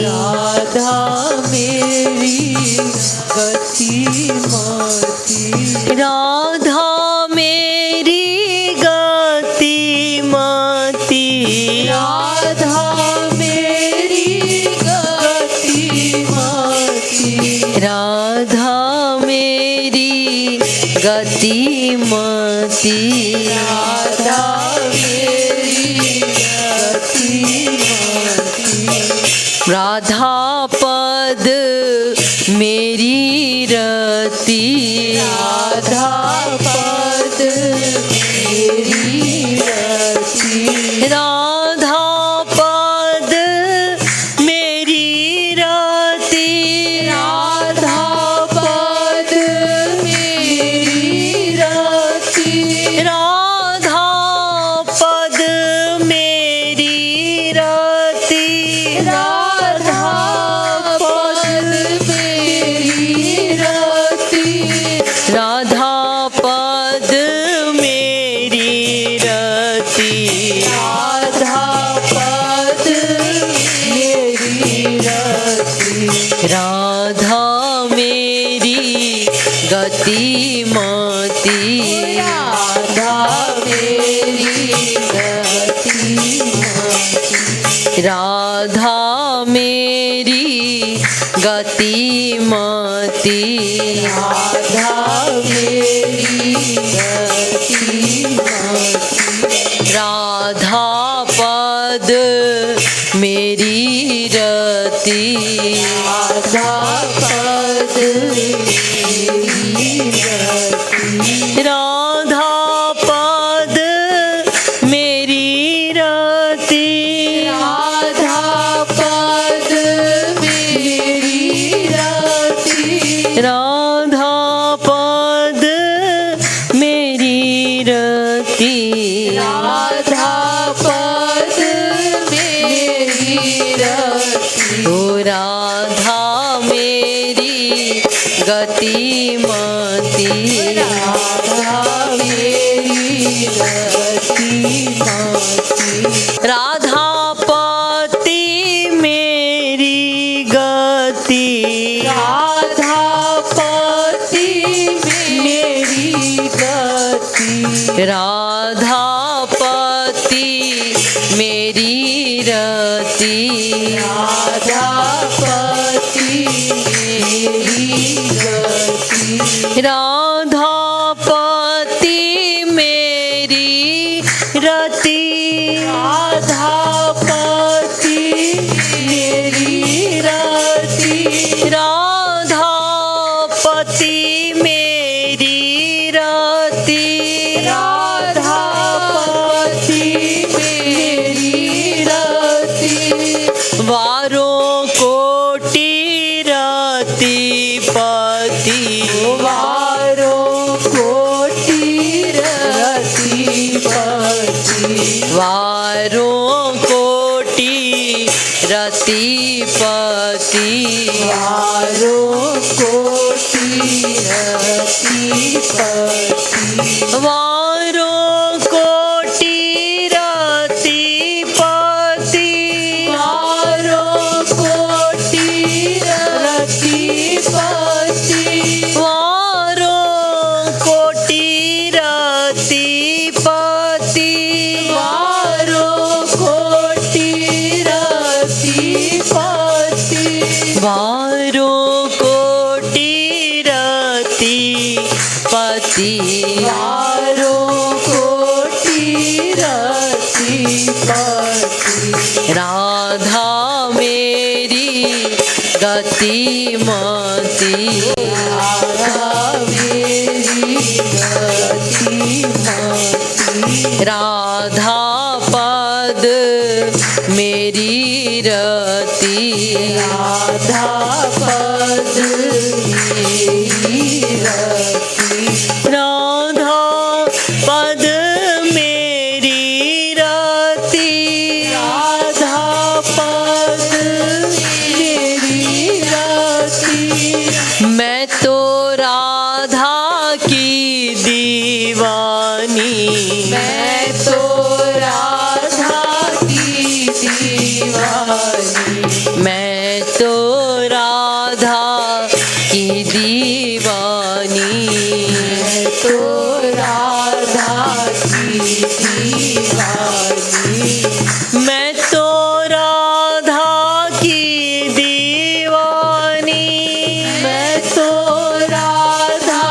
राधा मेरी गतिमती राधा मेरी गतिमती राधा मेरी गतिमती राधा मेरी गतिमती राधा मेरी गतिमती राधा पद मेरी रति राधा पद मेरी रति राधा पद मेरी रति राधा पद गतिमती राधा मेरी गतिमती राधा मेरी गतिमती राधा मेरी गतिमती राधा पद मेरी रति राधा पद मेरी रति राधा पद मेरी रति राधा पद मेरी रति राधा पद मेरी रति राधा पद मेरी रति ओ राधा मेरी गतिमती राधा मेरी गतिमती राधा पति मेरी गति राधा पति मेरी गति राधा पति मेरी रति राधा पति मेरी गति राधा पति मेरी रति राधा पति मेरी रति राधा पति मेरी रति राधा पति मेरी रति वारों कोटि रति पति वारों कोटि रति पति वारों कोटि रति पति वारों कोटि रति पति वारों कोटि रति पति वारों कोटि रति पति वारों कोटि रति पति वारों कोटि रति पति वारों कोटि रति पति वारों कोटि रति पति राधा मेरी गतिमती राधा मेरी गतिमती राधा पद मेरी रति राधा पद मेरी रति राधा पद मेरी रति राधा पद मेरी रति मैं तो राधा की दीवानी मैं तो राधा की दीवानी मैं तो राधा की दीवानी मैं तो राधा की दीवानी मैं तो राधा की दीवानी मैं तो राधा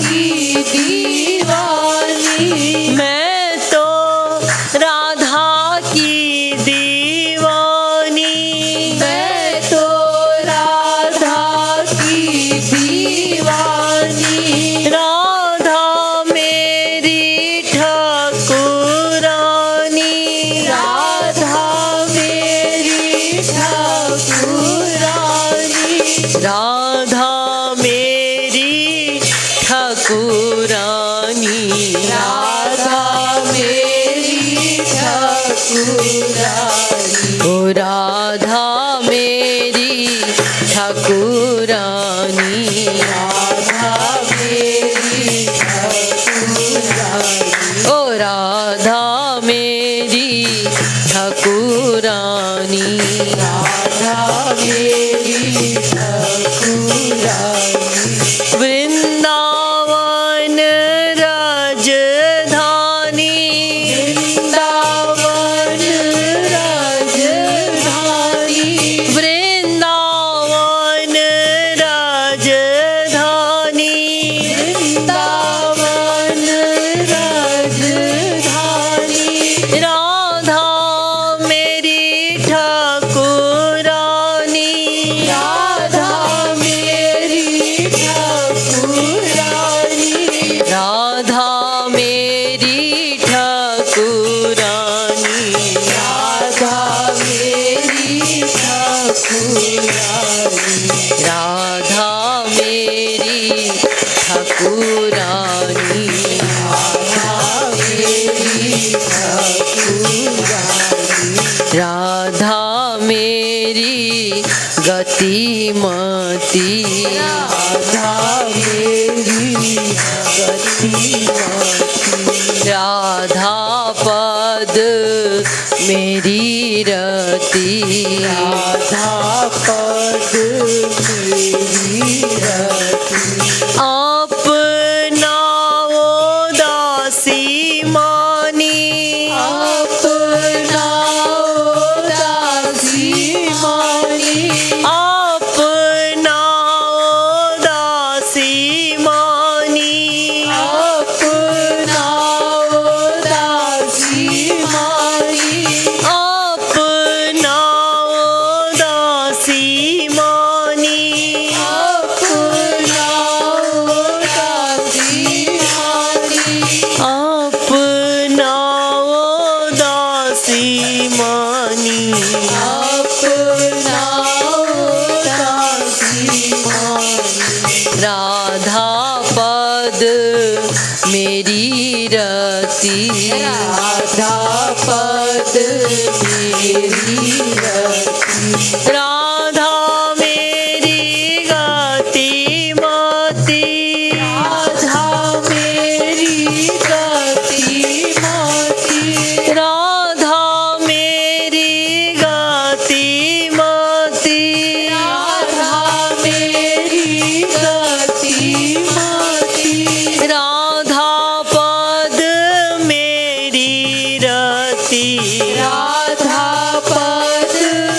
की दीवानी मैं तो राधा की दीवानी मैं तो राधा की दीवानी राधा मेरी ठाकुरानी राधा मेरी ठाकुरानी राधा मेरी ठाकुरानी राधा मेरी ठाकुरानी ओ राधा मेरी ठाकुरानी राधा मेरी ठाकुरानी ओ राधा मेरी ठाकुरानी राधा मेरी ठाकुरानी वृंदावन राधा मेरी ठाकुरानी, राधा मेरी ठाकुरानी, राधा मेरी ठाकुरानी, राधा मेरी ठाकुरानी, राधा मेरी गतिमती, राधा मेरी गतिमती, राधा पद मेरी रति, राधा पद मेरी रति, अपनाओ दासी मानी, अपनाओ दासी मानी, अपनाओ दासी मानी, अपनाओ दासी मानी, अपनाओ दासी मानी, अपनाओ दासी मानी, अपनाओ दासी मानी, अपनाओ दासी मानी, राधा पद मेरी रति, राधा पद मेरी रति, राधा मेरी गतिमती, राधा मेरी गतिमती, राधा मेरी गतिमती, राधा मेरी गतिमती, राधा पद मेरी रति, राधा पद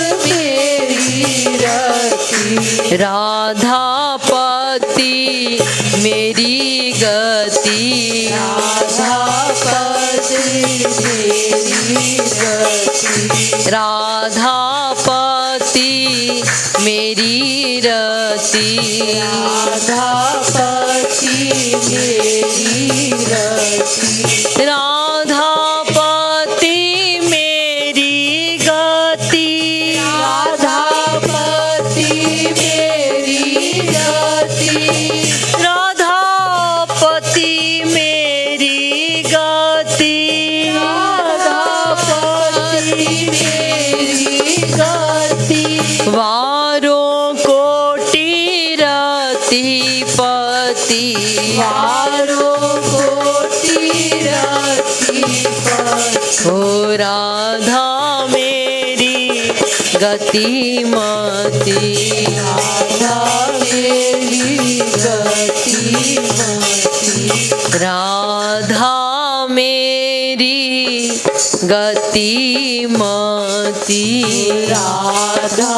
मेरी रति, राधापति मेरी गति, राधापति मेरी गति, राधापति मेरी रति, राधापति मेरी रति, राधापति मेरी गति, राधापति मेरी गति, राधापति मेरी गति, राधापति मेरी गति, वारों कोटि रतिपति, वारों कोटि रतिपति, हो राधा मेरी गतिमती, राधा मेरी गतिमती, राधा मेरी गतिमती, राधा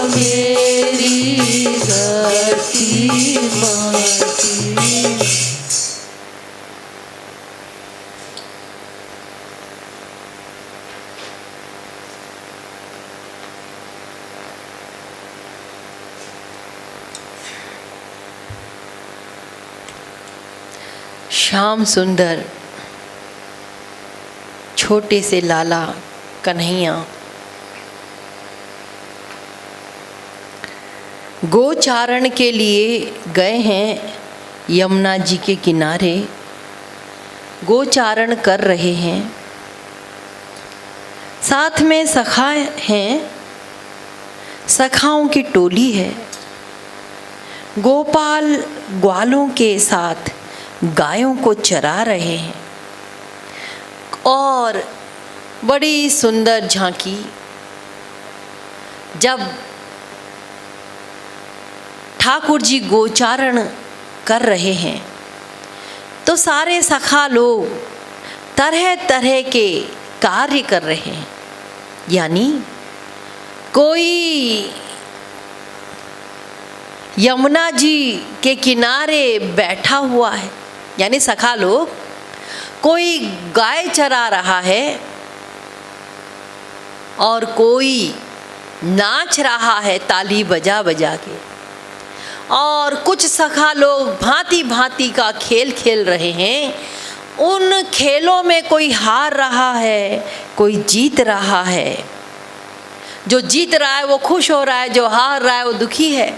मेरी गतिमती। श्याम सुंदर छोटे से लाला कन्हैया गोचारण के लिए गए हैं यमुना जी के किनारे, गोचारण कर रहे हैं। साथ में सखा हैं, सखाओं की टोली है। गोपाल ग्वालों के साथ गायों को चरा रहे हैं और बड़ी सुंदर झांकी। जब ठाकुर जी गोचारण कर रहे हैं तो सारे सखा लोग तरह तरह के कार्य कर रहे हैं। यानी कोई यमुना जी के किनारे बैठा हुआ है, यानी सखा लोग, कोई गाय चरा रहा है और कोई नाच रहा है ताली बजा बजा के, और कुछ सखा लोग भांति भांति का खेल खेल रहे हैं। उन खेलों में कोई हार रहा है, कोई जीत रहा है। जो जीत रहा है वो खुश हो रहा है, जो हार रहा है वो दुखी है।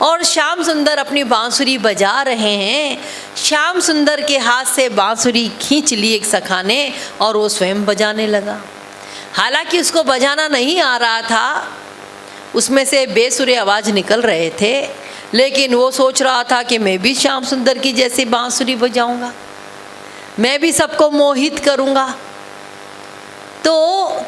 और श्याम सुंदर अपनी बांसुरी बजा रहे हैं। श्याम सुंदर के हाथ से बांसुरी खींच ली एक सखा ने और वो स्वयं बजाने लगा। हालांकि उसको बजाना नहीं आ रहा था, उसमें से बेसुरे आवाज़ निकल रहे थे, लेकिन वो सोच रहा था कि मैं भी श्याम सुंदर की जैसी बांसुरी बजाऊंगा, मैं भी सबको मोहित करूंगा। तो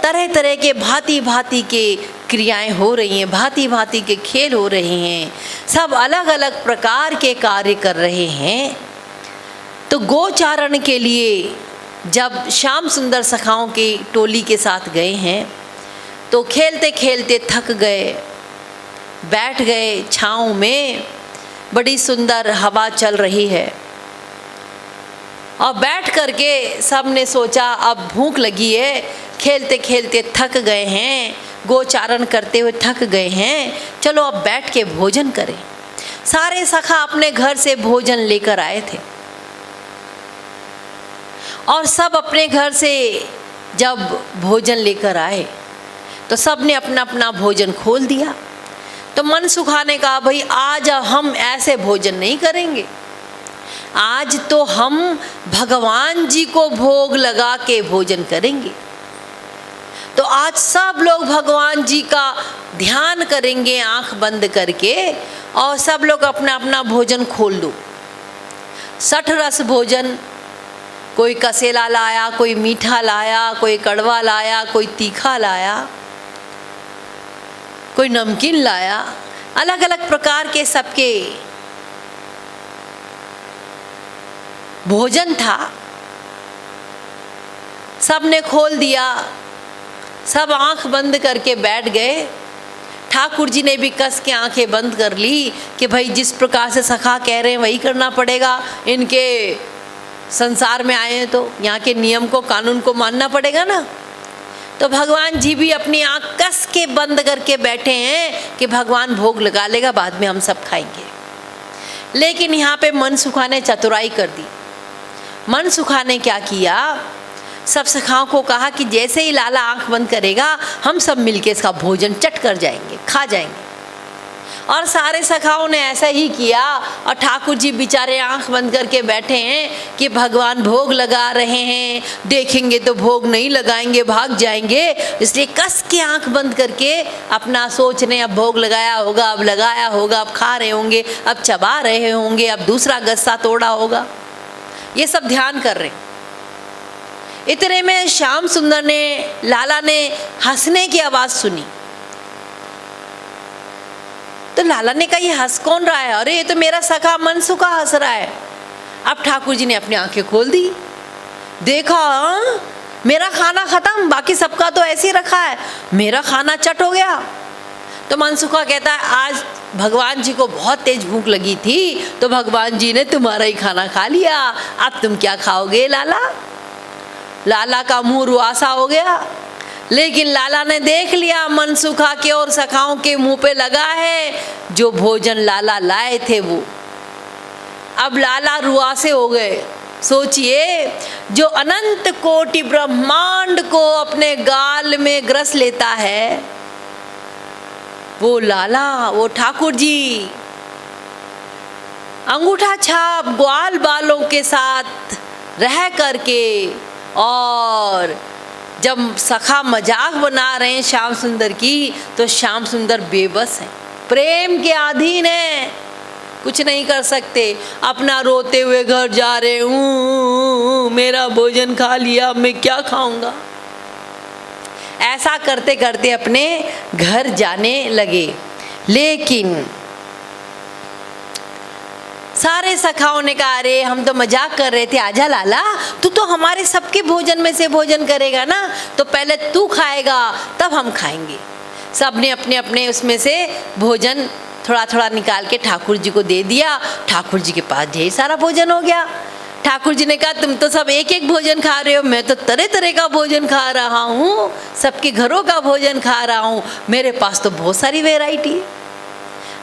तरह तरह के भांति भांति के क्रियाएं हो रही हैं, भांति भांति के खेल हो रहे हैं, सब अलग अलग प्रकार के कार्य कर रहे हैं। तो गोचारण के लिए जब श्याम सुंदर सखाओं की टोली के साथ गए हैं तो खेलते खेलते थक गए, बैठ गए छाँव में। बड़ी सुंदर हवा चल रही है और बैठ करके सब ने सोचा अब भूख लगी है, खेलते खेलते थक गए हैं, गोचारण करते हुए थक गए हैं, चलो अब बैठ के भोजन करें। सारे सखा अपने घर से भोजन लेकर आए थे और सब अपने घर से जब भोजन लेकर आए तो सब ने अपना अपना भोजन खोल दिया। तो मन सुखा ने कहा, भाई आज हम ऐसे भोजन नहीं करेंगे, आज तो हम भगवान जी को भोग लगा के भोजन करेंगे। तो आज सब लोग भगवान जी का ध्यान करेंगे आंख बंद करके और सब लोग अपना अपना भोजन खोल दो। 60 रस भोजन, कोई कसेला लाया, कोई मीठा लाया, कोई कड़वा लाया, कोई तीखा लाया, कोई नमकीन लाया, अलग अलग प्रकार के सबके भोजन था। सब ने खोल दिया, सब आंख बंद करके बैठ गए। ठाकुर जी ने भी कस के आंखें बंद कर ली कि भाई जिस प्रकार से सखा कह रहे हैं वही करना पड़ेगा, इनके संसार में आए हैं तो यहाँ के नियम को कानून को मानना पड़ेगा ना। तो भगवान जी भी अपनी आंख कस के बंद करके बैठे हैं कि भगवान भोग लगा लेगा, बाद में हम सब खाएंगे। लेकिन यहाँ पे मन सुखा ने चतुराई कर दी। मन सुखा ने क्या किया, सब सखाओं को कहा कि जैसे ही लाला आंख बंद करेगा हम सब मिलके इसका भोजन चट कर जाएंगे, खा जाएंगे। और सारे सखाओं ने ऐसा ही किया और ठाकुर जी बेचारे आंख बंद करके बैठे हैं कि भगवान भोग लगा रहे हैं, देखेंगे तो भोग नहीं लगाएंगे, भाग जाएंगे। इसलिए कस के आंख बंद करके अपना सोच रहे हैं अब भोग लगाया होगा, अब लगाया होगा, अब खा रहे होंगे, अब चबा रहे होंगे, अब दूसरा गस्सा तोड़ा होगा, ये सब ध्यान कर रहे हैं। इतने में श्याम सुंदर ने, लाला ने हंसने की आवाज़ सुनी। तो लाला ने कहा ये हंस कौन रहा है? अरे ये तो मेरा सखा मनसुखा हंस रहा है। अब ठाकुर जी ने अपनी आंखें खोल दी, देखा मेरा खाना खत्म, बाकी सबका तो ऐसे ही रखा है, मेरा खाना चट हो गया। तो मनसुखा कहता है आज भगवान जी को बहुत तेज भूख लगी थी तो भगवान जी ने तुम्हारा ही खाना खा लिया, अब तुम क्या खाओगे लाला? लाला का मुंह रुआसा हो गया। लेकिन लाला ने देख लिया मनसुखा के और सखाओं के मुंह पे लगा है जो भोजन लाला लाए थे वो। अब लाला रुआसे हो गए। सोचिए, जो अनंत कोटि ब्रह्मांड को अपने गाल में ग्रस लेता है वो लाला, वो ठाकुर जी अंगूठा छाप ग्वाल बालों के साथ रह करके, और जब सखा मजाक बना रहे हैं श्याम सुंदर की तो श्याम सुंदर बेबस है, प्रेम के अधीन है, कुछ नहीं कर सकते। अपना रोते हुए घर जा रहे हूँ, मेरा भोजन खा लिया, मैं क्या खाऊंगा। ऐसा करते करते अपने घर जाने लगे। लेकिन सारे सखाओं ने कहा अरे हम तो मजाक कर रहे थे, आजा लाला तू तो हमारे सबके भोजन में से भोजन करेगा ना, तो पहले तू खाएगा तब हम खाएंगे। सब ने अपने अपने उसमें से भोजन थोड़ा थोड़ा निकाल के ठाकुर जी को दे दिया। ठाकुर जी के पास ढेर सारा भोजन हो गया। ठाकुर जी ने कहा तुम तो सब एक एक भोजन खा रहे हो, मैं तो तरह तरह का भोजन खा रहा हूँ, सबके घरों का भोजन खा रहा हूँ, मेरे पास तो बहुत सारी वैरायटी है।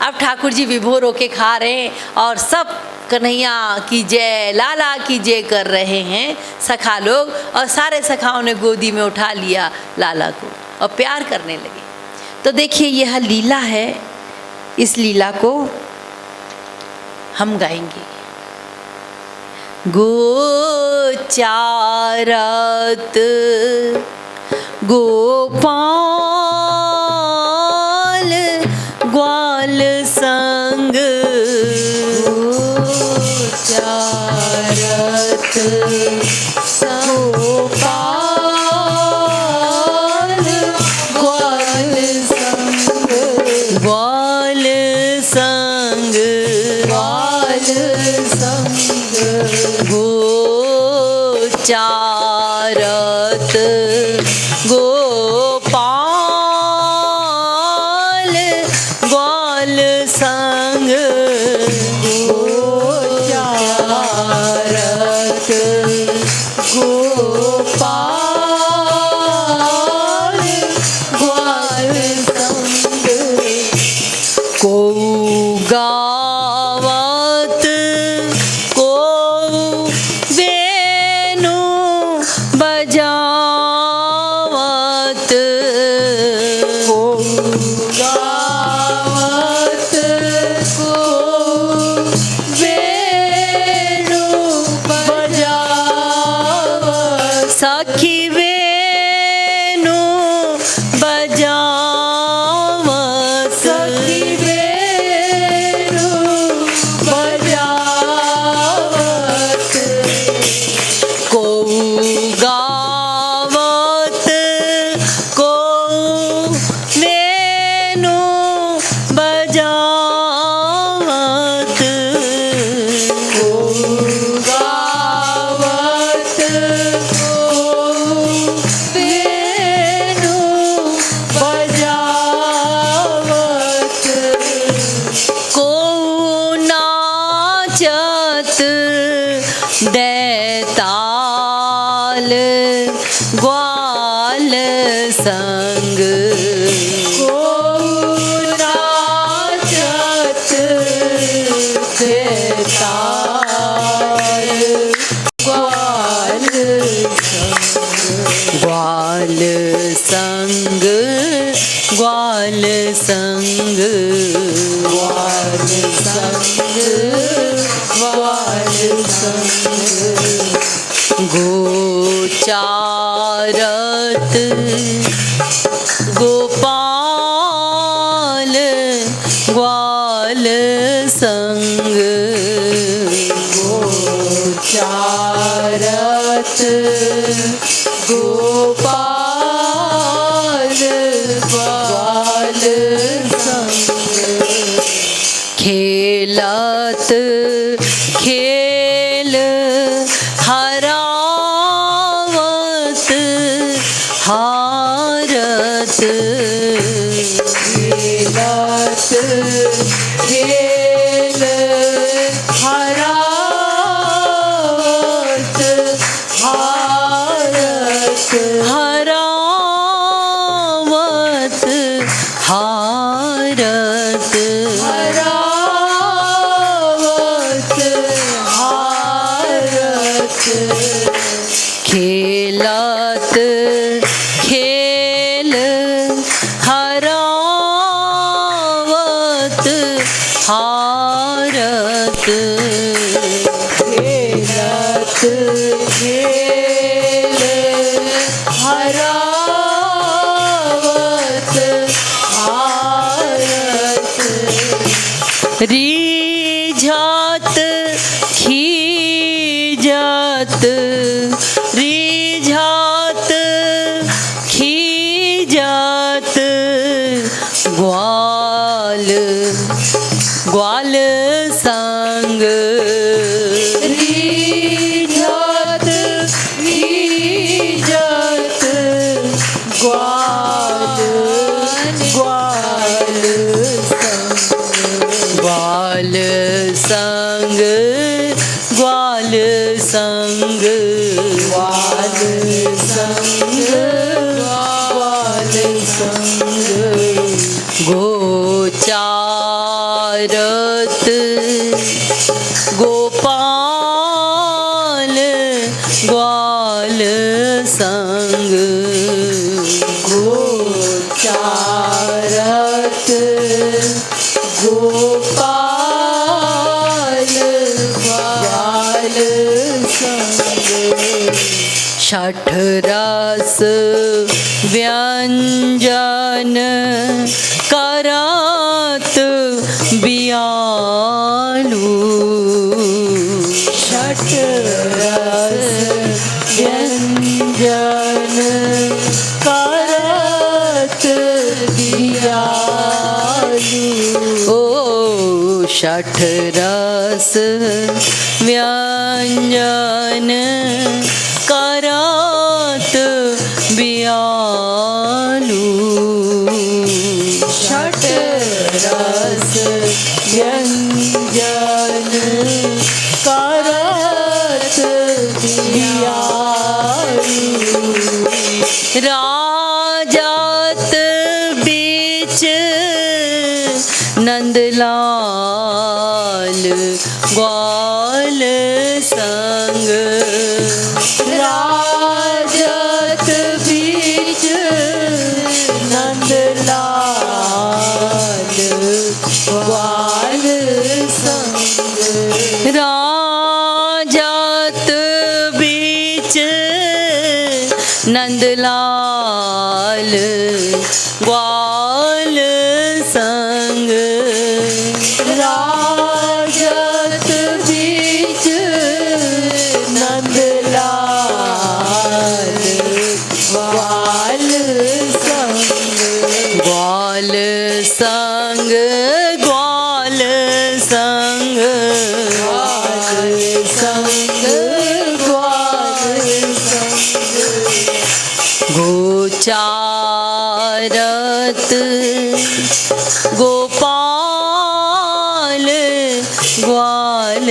अब ठाकुर जी विभोर होके खा रहे हैं और सब कन्हैया की जय, लाला की जय कर रहे हैं सखा लोग। और सारे सखाओं ने गोदी में उठा लिया लाला को और प्यार करने लगे। तो देखिए यह लीला है, इस लीला को हम गाएंगे। गोचारत गोपाल ग्वाल संग, गोचारत गोपाल ग्वाल संग, ग्वाल संग, ग्वाल संग, गोचारत गोपाल ग्वाल संग, गोचारत गोपाल ग्वाल संग, को गावत को वेणु बजावत, को गावत को वेणु बजावत, सखी वेणु बजावत, सखी वेणु बजावत, को गावत को वेणु बजावत, को गावत को वेणु बजावत, को नाचत दैताल ग्वाल संग, को नाचत दैताल ग्वाल संग, ग्वाल संग, ग्वाल संग, ग्वाल संग, ग्वाल संग, गोचारत गोपाल ग्वाल संग, गोचारत गोपाल ग्वाल संग, खेलत खेल हरावत हारत, खेलत खेल हरावत हारत, हरावत हारत, हरावत हारत, खेलत खेल हरावत हारत, खेलत खेल हरावत हारत, रिझत खीजत, रिझत खीजत ग्वाल ग्वाल संग, रिझत खीजत ग्वाल ग्वाल संग, ग्वाल संग, ग्वाल संग, ग्वाल संग, ग्वाल संग, गोचारत ग्वाल संग गोचारत गोपाल ग्वाल संग छठ रस व्यंजन करत बियालू छठ रस व्यंजन करत बियालू ओ छठ रस व्यंजन करत बियालू छठ रस व्यंजन करत बियालू राजत बीच नंदलाल ग्वाल संग राजत बीच नंदलाल ग्वाल संग राजत बीच नंदलाल ग्वाल संग राजत बीच नंदलाल ग्वाल संग ग्वाल संग ग्वाल संग ग्वाल संग ग्वाल संग गोचारत गोपाल ग्वाल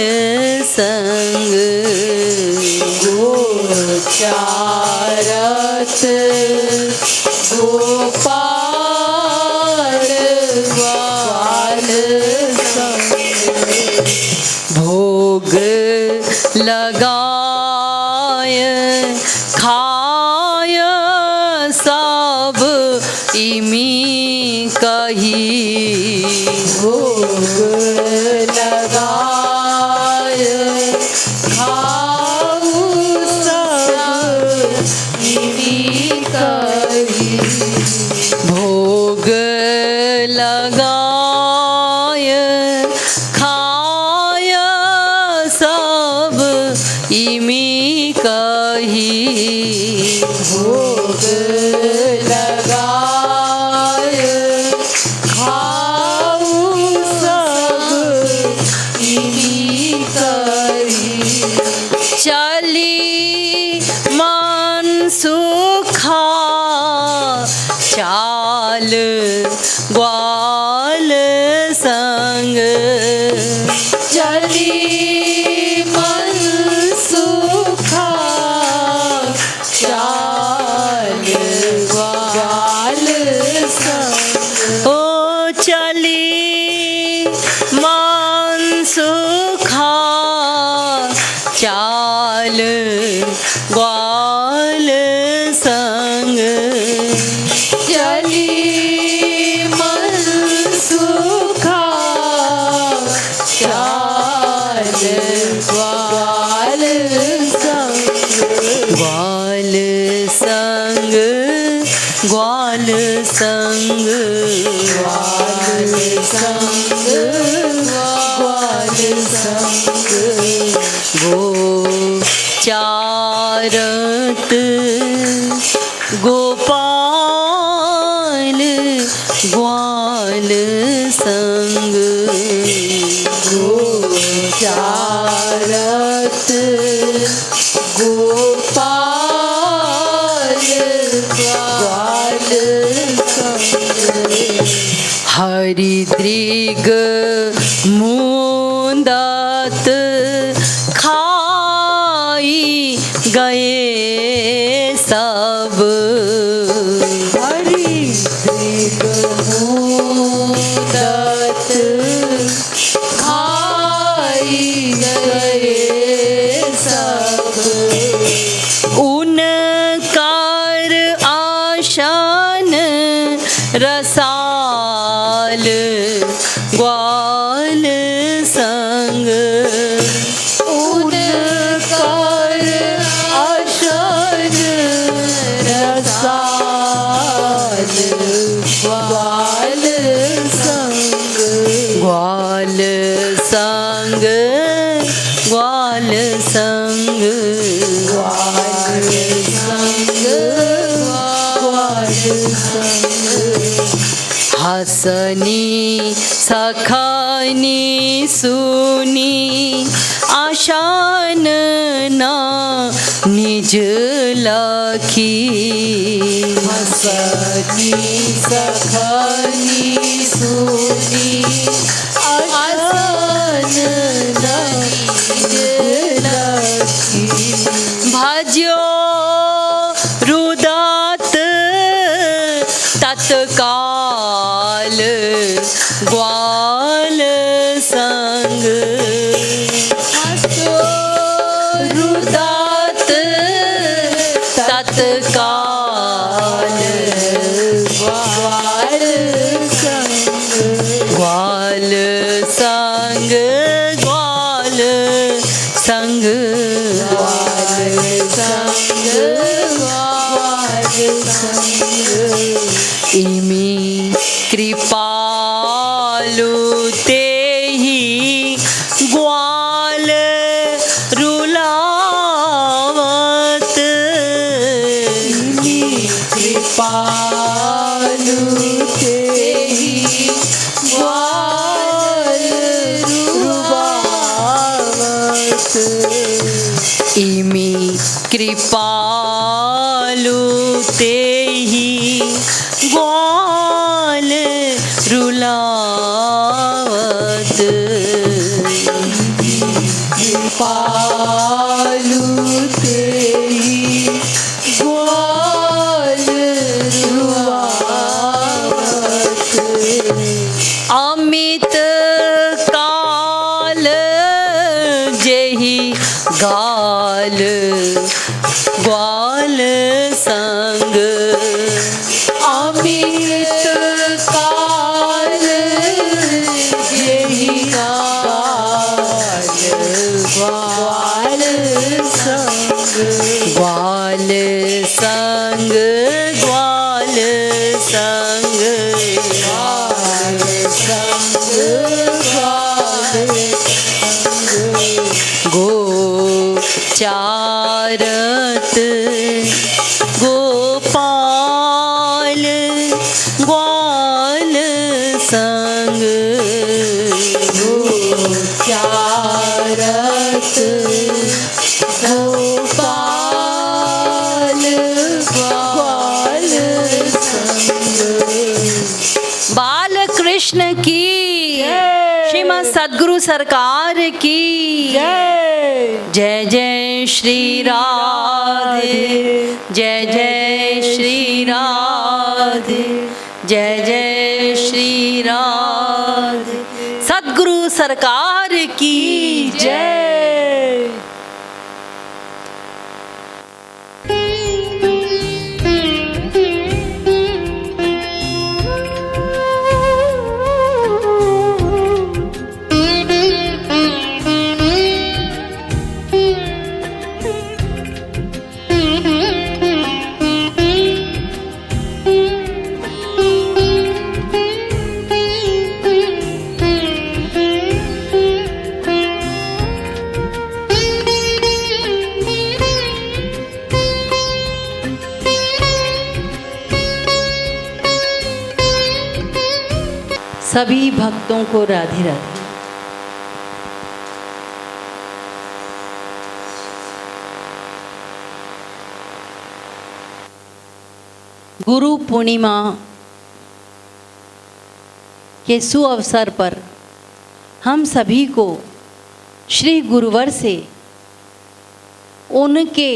संग गोचारत गोपाल ग्वाल संग भोग लगाय खाय सब इमी कही भोग लगाय खाऊ सब इमी कही भोग लगाय खाय सब इमी कही भोग लगाय खाऊ सब इमी कही चली मन सुखा चाल ग्वाल संग चली मन सुखा चाल ग्वाल संग ओ चली मन सुखा चाल ग्वाल संग चली मन सुखा चाल ग्वाल संग ग्वाल संग ग्वाल संग ग्वाल संग ग्वाल संग गोचारत गोपाल ग्वाल संग गोचारत गोपाल ग्वाल संग हरिद्रिग मुंदत खाई गए सब हरिद्रिग मुंदत खाई गए सब रसाल ग्वाल संग उनकर अशन रसाल ग्वाल संग ग्वाल संग ग्वाल संग ग्वाल संग ग्वाल संग हसनी सखानी सुनी आशान ना निज लखी हसनी सखानी सुनी आशान ना निज लखी भज्यो रुदात तत्काल ग्वाल संग रुदात तत्काल ग्वाल संग ग्वाल संग ग्वाल संग ग्वाल संग ग्वाल संग इमी कृपालु तेहि ग्वाल रुलावत इमी कृपालु तेहि ग्वाल रुलावत इमी कृपालु तेहि ग्वाल रुलावत कृपालु तेहि ग्वाल रुलावत अमित काल जेहि गाल ग्वाल संग अमित काल जेहि गाल ग्वाल संग ग्वाल संग ग्वाल संग ग्वाल संग ग्वाल संग गो चारत गोपाल ग्वाल संग गोचारत गोपाल ग्वाल संग बाल कृष्ण की श्रीमद् सद्गुरु सरकार की जय जय श्री राधे जय जय श्री राधे जय जय श्री राधे सद्गुरु सरकार की जय। सभी भक्तों को राधे राधे। गुरु पूर्णिमा के सुअवसर पर हम सभी को श्री गुरुवर से उनके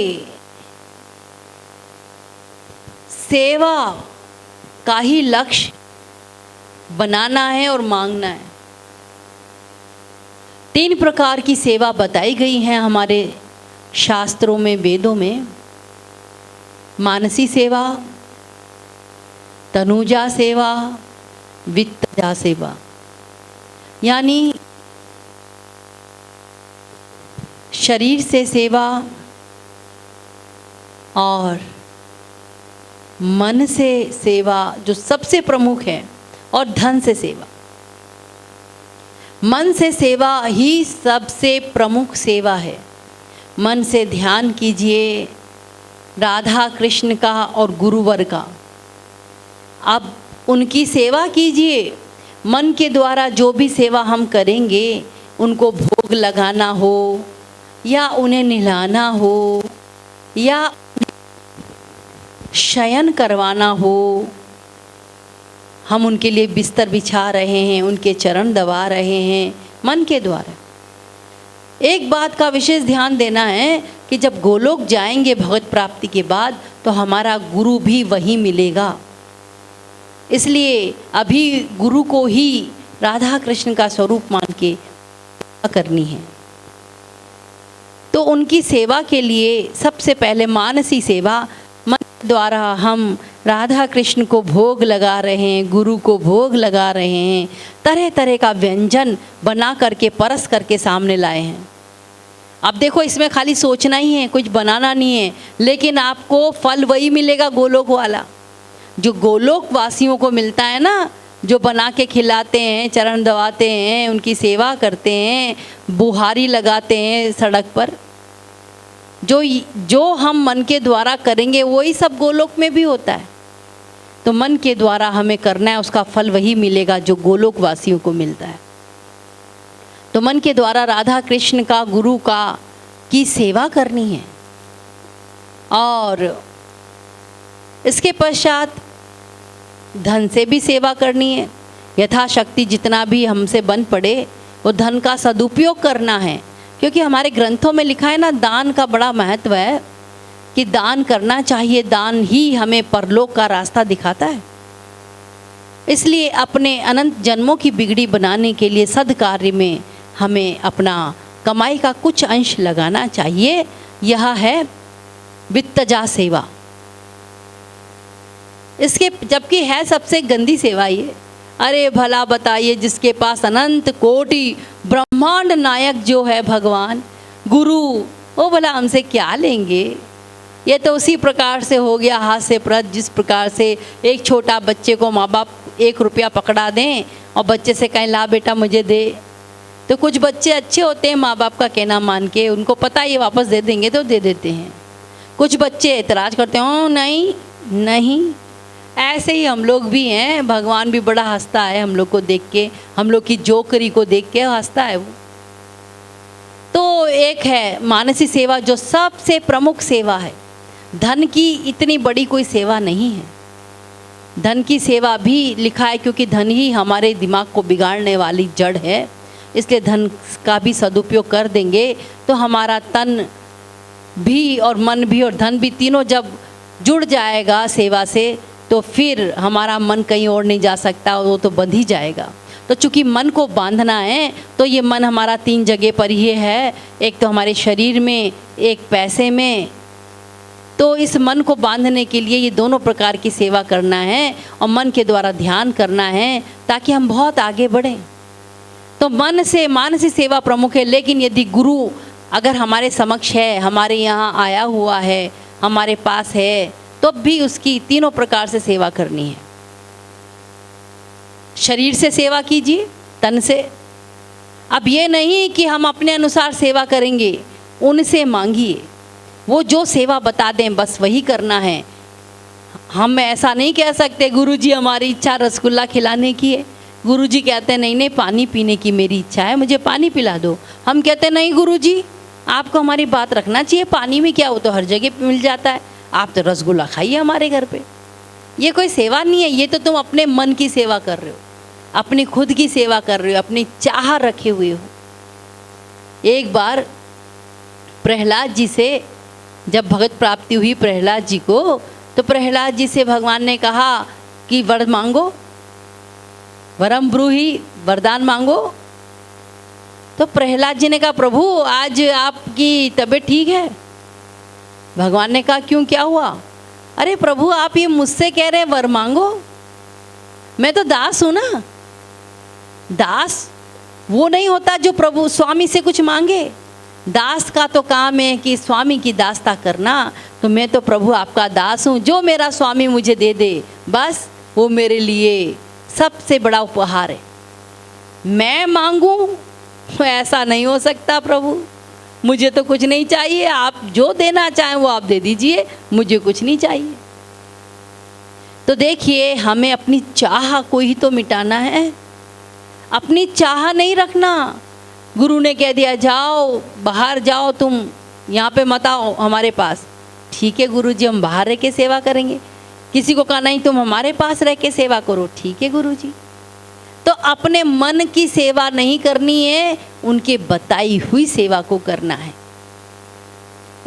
सेवा का ही लक्ष्य बनाना है और मांगना है। 3 प्रकार की सेवा बताई गई हैं हमारे शास्त्रों में, वेदों में। मानसी सेवा तनुजा सेवा, वित्तजा सेवा। यानी शरीर से सेवा और मन से सेवा जो सबसे प्रमुख है, और धन से सेवा। मन से सेवा ही सबसे प्रमुख सेवा है। मन से ध्यान कीजिए राधा कृष्ण का और गुरुवर का। अब उनकी सेवा कीजिए। मन के द्वारा जो भी सेवा हम करेंगे, उनको भोग लगाना हो या उन्हें नहलाना हो या शयन करवाना हो, हम उनके लिए बिस्तर बिछा रहे हैं, उनके चरण दबा रहे हैं मन के द्वारा। एक बात का विशेष ध्यान देना है कि जब गोलोक जाएंगे भगवत प्राप्ति के बाद, तो हमारा गुरु भी वहीं मिलेगा। इसलिए अभी गुरु को ही राधा कृष्ण का स्वरूप मान के करनी है। तो उनकी सेवा के लिए सबसे पहले मानसी सेवा, मन द्वारा हम राधा कृष्ण को भोग लगा रहे हैं, गुरु को भोग लगा रहे हैं, तरह तरह का व्यंजन बना करके परस करके सामने लाए हैं। अब देखो, इसमें खाली सोचना ही है, कुछ बनाना नहीं है, लेकिन आपको फल वही मिलेगा गोलोक वाला जो गोलोक वासियों को मिलता है ना, जो बना के खिलाते हैं, चरण दबाते हैं, उनकी सेवा करते हैं, बुहारी लगाते हैं सड़क पर। जो हम मन के द्वारा करेंगे वही सब गोलोक में भी होता है। तो मन के द्वारा हमें करना है, उसका फल वही मिलेगा जो गोलोक वासियों को मिलता है। तो मन के द्वारा राधा कृष्ण का, गुरु का की सेवा करनी है। और इसके पश्चात धन से भी सेवा करनी है। यथाशक्ति जितना भी हमसे बन पड़े वो धन का सदुपयोग करना है, क्योंकि हमारे ग्रंथों में लिखा है ना, दान का बड़ा महत्व है कि दान करना चाहिए। दान ही हमें परलोक का रास्ता दिखाता है। इसलिए अपने अनंत जन्मों की बिगड़ी बनाने के लिए सद्कार्य में हमें अपना कमाई का कुछ अंश लगाना चाहिए। यह है वित्तजा सेवा। इसके जबकि है सबसे गंदी सेवा ये। अरे भला बताइए, जिसके पास अनंत कोटि ब्रह्मांड नायक जो है भगवान गुरु, वो भला हमसे क्या लेंगे? ये तो उसी प्रकार से हो गया हास्यप्रद, जिस प्रकार से एक छोटा बच्चे को माँ बाप 1 रुपया पकड़ा दें और बच्चे से कहें ला बेटा मुझे दे। तो कुछ बच्चे अच्छे होते हैं, माँ बाप का कहना मान के, उनको पता है ये वापस दे देंगे तो दे देते हैं। कुछ बच्चे एतराज करते हैं, नहीं नहीं। ऐसे ही हम लोग भी हैं। भगवान भी बड़ा हंसता है हम लोग को देख के, हम लोग की जोकरी को देख के हंसता है वो। तो एक है मानसी सेवा जो सबसे प्रमुख सेवा है। धन की इतनी बड़ी कोई सेवा नहीं है। धन की सेवा भी लिखा है क्योंकि धन ही हमारे दिमाग को बिगाड़ने वाली जड़ है। इसलिए धन का भी सदुपयोग कर देंगे तो हमारा तन भी और मन भी और धन भी तीनों जब जुड़ जाएगा सेवा से, तो फिर हमारा मन कहीं और नहीं जा सकता, वो तो बंध ही जाएगा। तो चूँकि मन को बांधना है, तो ये मन हमारा 3 जगह पर ही है। एक तो हमारे शरीर में, एक पैसे में। तो इस मन को बांधने के लिए ये दोनों प्रकार की सेवा करना है और मन के द्वारा ध्यान करना है ताकि हम बहुत आगे बढ़ें। तो मन से मानसिक सेवा प्रमुख है। लेकिन यदि गुरु अगर हमारे समक्ष है, हमारे यहाँ आया हुआ है, हमारे पास है, तो भी उसकी तीनों प्रकार से सेवा करनी है। शरीर से सेवा कीजिए, तन से। अब ये नहीं कि हम अपने अनुसार सेवा करेंगे, उनसे मांगिए। वो जो सेवा बता दें बस वही करना है। हम ऐसा नहीं कह सकते गुरुजी हमारी इच्छा रसगुल्ला खिलाने की है। गुरुजी कहते हैं नहीं नहीं पानी पीने की मेरी इच्छा है, मुझे पानी पिला दो। हम कहते हैं नहीं गुरुजी आपको हमारी बात रखना चाहिए, पानी में क्या, वो तो हर जगह पे मिल जाता है, आप तो रसगुल्ला खाइए हमारे घर पे। ये कोई सेवा नहीं है, ये तो तुम अपने मन की सेवा कर रहे हो, अपनी खुद की सेवा कर रहे हो, अपनी चाह रखे हुए हो। एक बार प्रहलाद जी से जब भगत प्राप्ति हुई प्रहलाद जी को, तो प्रहलाद जी से भगवान ने कहा कि वर मांगो, वरम ब्रूहि, वरदान मांगो। तो प्रहलाद जी ने कहा प्रभु आज आपकी तबीयत ठीक है? भगवान ने कहा क्यों, क्या हुआ? अरे प्रभु आप ये मुझसे कह रहे हैं वर मांगो, मैं तो दास हूँ ना। दास वो नहीं होता जो प्रभु स्वामी से कुछ मांगे। दास का तो काम है कि स्वामी की दासता करना। तो मैं तो प्रभु आपका दास हूँ, जो मेरा स्वामी मुझे दे दे बस वो मेरे लिए सबसे बड़ा उपहार है। मैं मांगूं तो ऐसा नहीं हो सकता प्रभु, मुझे तो कुछ नहीं चाहिए, आप जो देना चाहें वो आप दे दीजिए, मुझे कुछ नहीं चाहिए। तो देखिए, हमें अपनी चाह को ही तो मिटाना है, अपनी चाह नहीं रखना। गुरु ने कह दिया जाओ बाहर जाओ, तुम यहाँ पे मत आओ हमारे पास। ठीक है गुरु जी, हम बाहर रह के सेवा करेंगे। किसी को कहा नहीं तुम हमारे पास रह के सेवा करो। ठीक है गुरु जी। तो अपने मन की सेवा नहीं करनी है, उनके बताई हुई सेवा को करना है।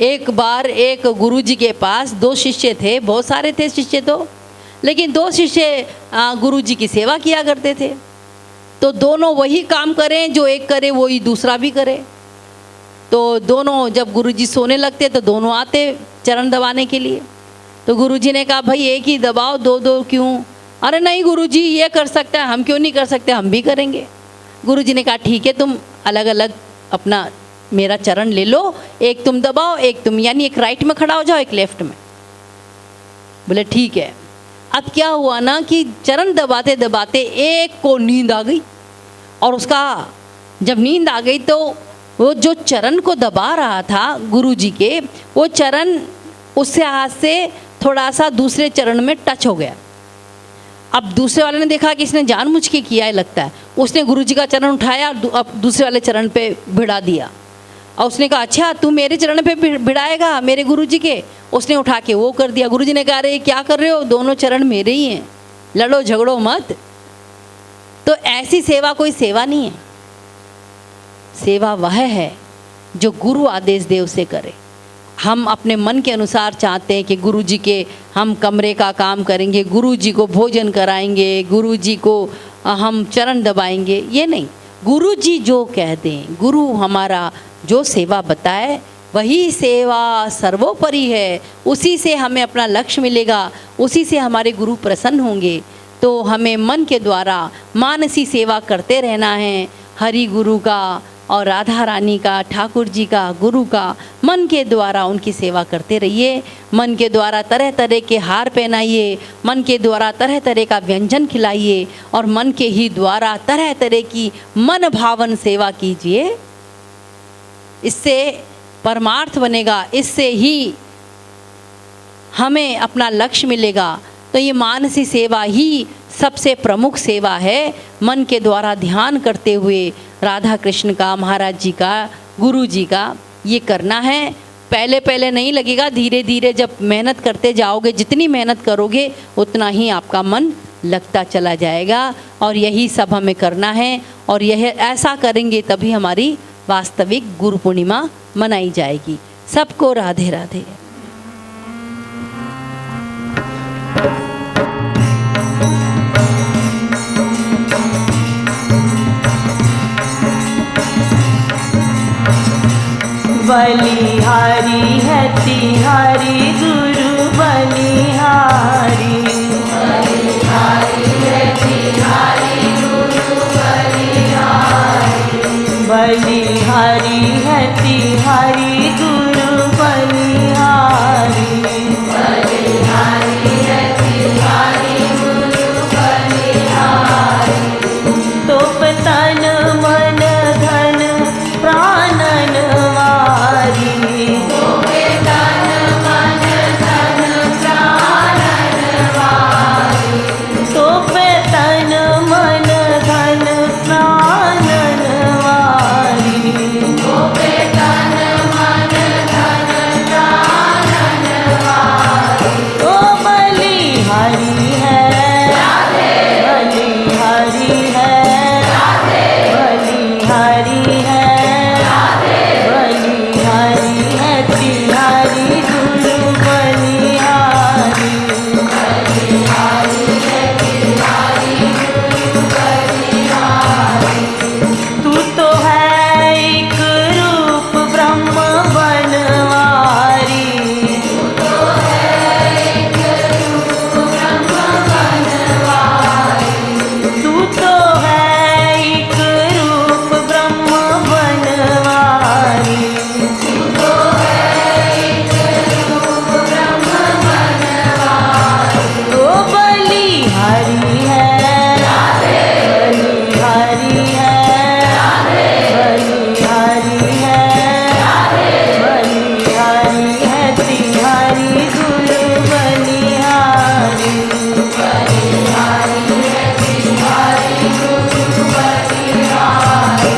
एक बार एक गुरु जी के पास 2 शिष्य थे, बहुत सारे थे शिष्य तो, लेकिन 2 शिष्य गुरु जी की सेवा किया करते थे। तो दोनों वही काम करें, जो एक करे वही दूसरा भी करे। तो दोनों जब गुरुजी सोने लगते तो दोनों आते चरण दबाने के लिए। तो गुरुजी ने कहा भाई एक ही दबाओ, 2-2 क्यों? अरे नहीं गुरुजी, ये कर सकता है, हम क्यों नहीं कर सकते, हम भी करेंगे। गुरुजी ने कहा ठीक है, तुम अलग अलग अपना मेरा चरण ले लो, एक तुम दबाओ एक तुम, यानी एक राइट में खड़ा हो जाओ एक लेफ्ट में। बोले ठीक है। अब क्या हुआ ना कि चरण दबाते दबाते एक को नींद आ गई, और उसका जब नींद आ गई तो वो जो चरण को दबा रहा था गुरुजी के, वो चरण उससे हाथ से थोड़ा सा दूसरे चरण में टच हो गया। अब दूसरे वाले ने देखा कि इसने जानबूझ के किया है लगता है, उसने गुरुजी का चरण उठाया और अब दूसरे वाले चरण पे भिड़ा दिया। और उसने कहा अच्छा तू मेरे चरण पे भिड़ाएगा मेरे गुरुजी के? उसने उठा के वो कर दिया। गुरुजी ने कहा अरे क्या कर रहे हो, दोनों चरण मेरे ही हैं, लड़ो झगड़ो मत। तो ऐसी सेवा कोई सेवा नहीं है। सेवा वह है जो गुरु आदेश दे उसे करे। हम अपने मन के अनुसार चाहते हैं कि गुरुजी के हम कमरे का काम करेंगे, गुरुजी को भोजन कराएंगे, गुरुजी को हम चरण दबाएंगे, ये नहीं। गुरुजी जो कह दें, गुरु हमारा जो सेवा बताए वही सेवा सर्वोपरि है। उसी से हमें अपना लक्ष्य मिलेगा, उसी से हमारे गुरु प्रसन्न होंगे। तो हमें मन के द्वारा मानसी सेवा करते रहना है, हरि गुरु का और राधा रानी का, ठाकुर जी का, गुरु का। मन के द्वारा उनकी सेवा करते रहिए। मन के द्वारा तरह तरह के हार पहनाइए, मन के द्वारा तरह तरह का व्यंजन खिलाइए, और मन के ही द्वारा तरह तरह की मन भावन सेवा कीजिए। इससे परमार्थ बनेगा, इससे ही हमें अपना लक्ष्य मिलेगा। तो ये मानसी सेवा ही सबसे प्रमुख सेवा है। मन के द्वारा ध्यान करते हुए राधा कृष्ण का, महाराज जी का, गुरु जी का ये करना है। पहले पहले नहीं लगेगा, धीरे धीरे जब मेहनत करते जाओगे, जितनी मेहनत करोगे उतना ही आपका मन लगता चला जाएगा। और यही सब हमें करना है, और यह ऐसा करेंगे तभी हमारी वास्तविक गुरु पूर्णिमा मनाई जाएगी। सबको राधे राधे। बलिहारी है तिहारी गुरु बलिहारी, बलिहारी है तिहारी गुरु बलिहारी, बलिहारी है तिहारी गुरु बलिहारी, बलिहारी है तिहारी गुरु बलिहारी। तो तन मन धन प्राणन वारी, तो तन हरि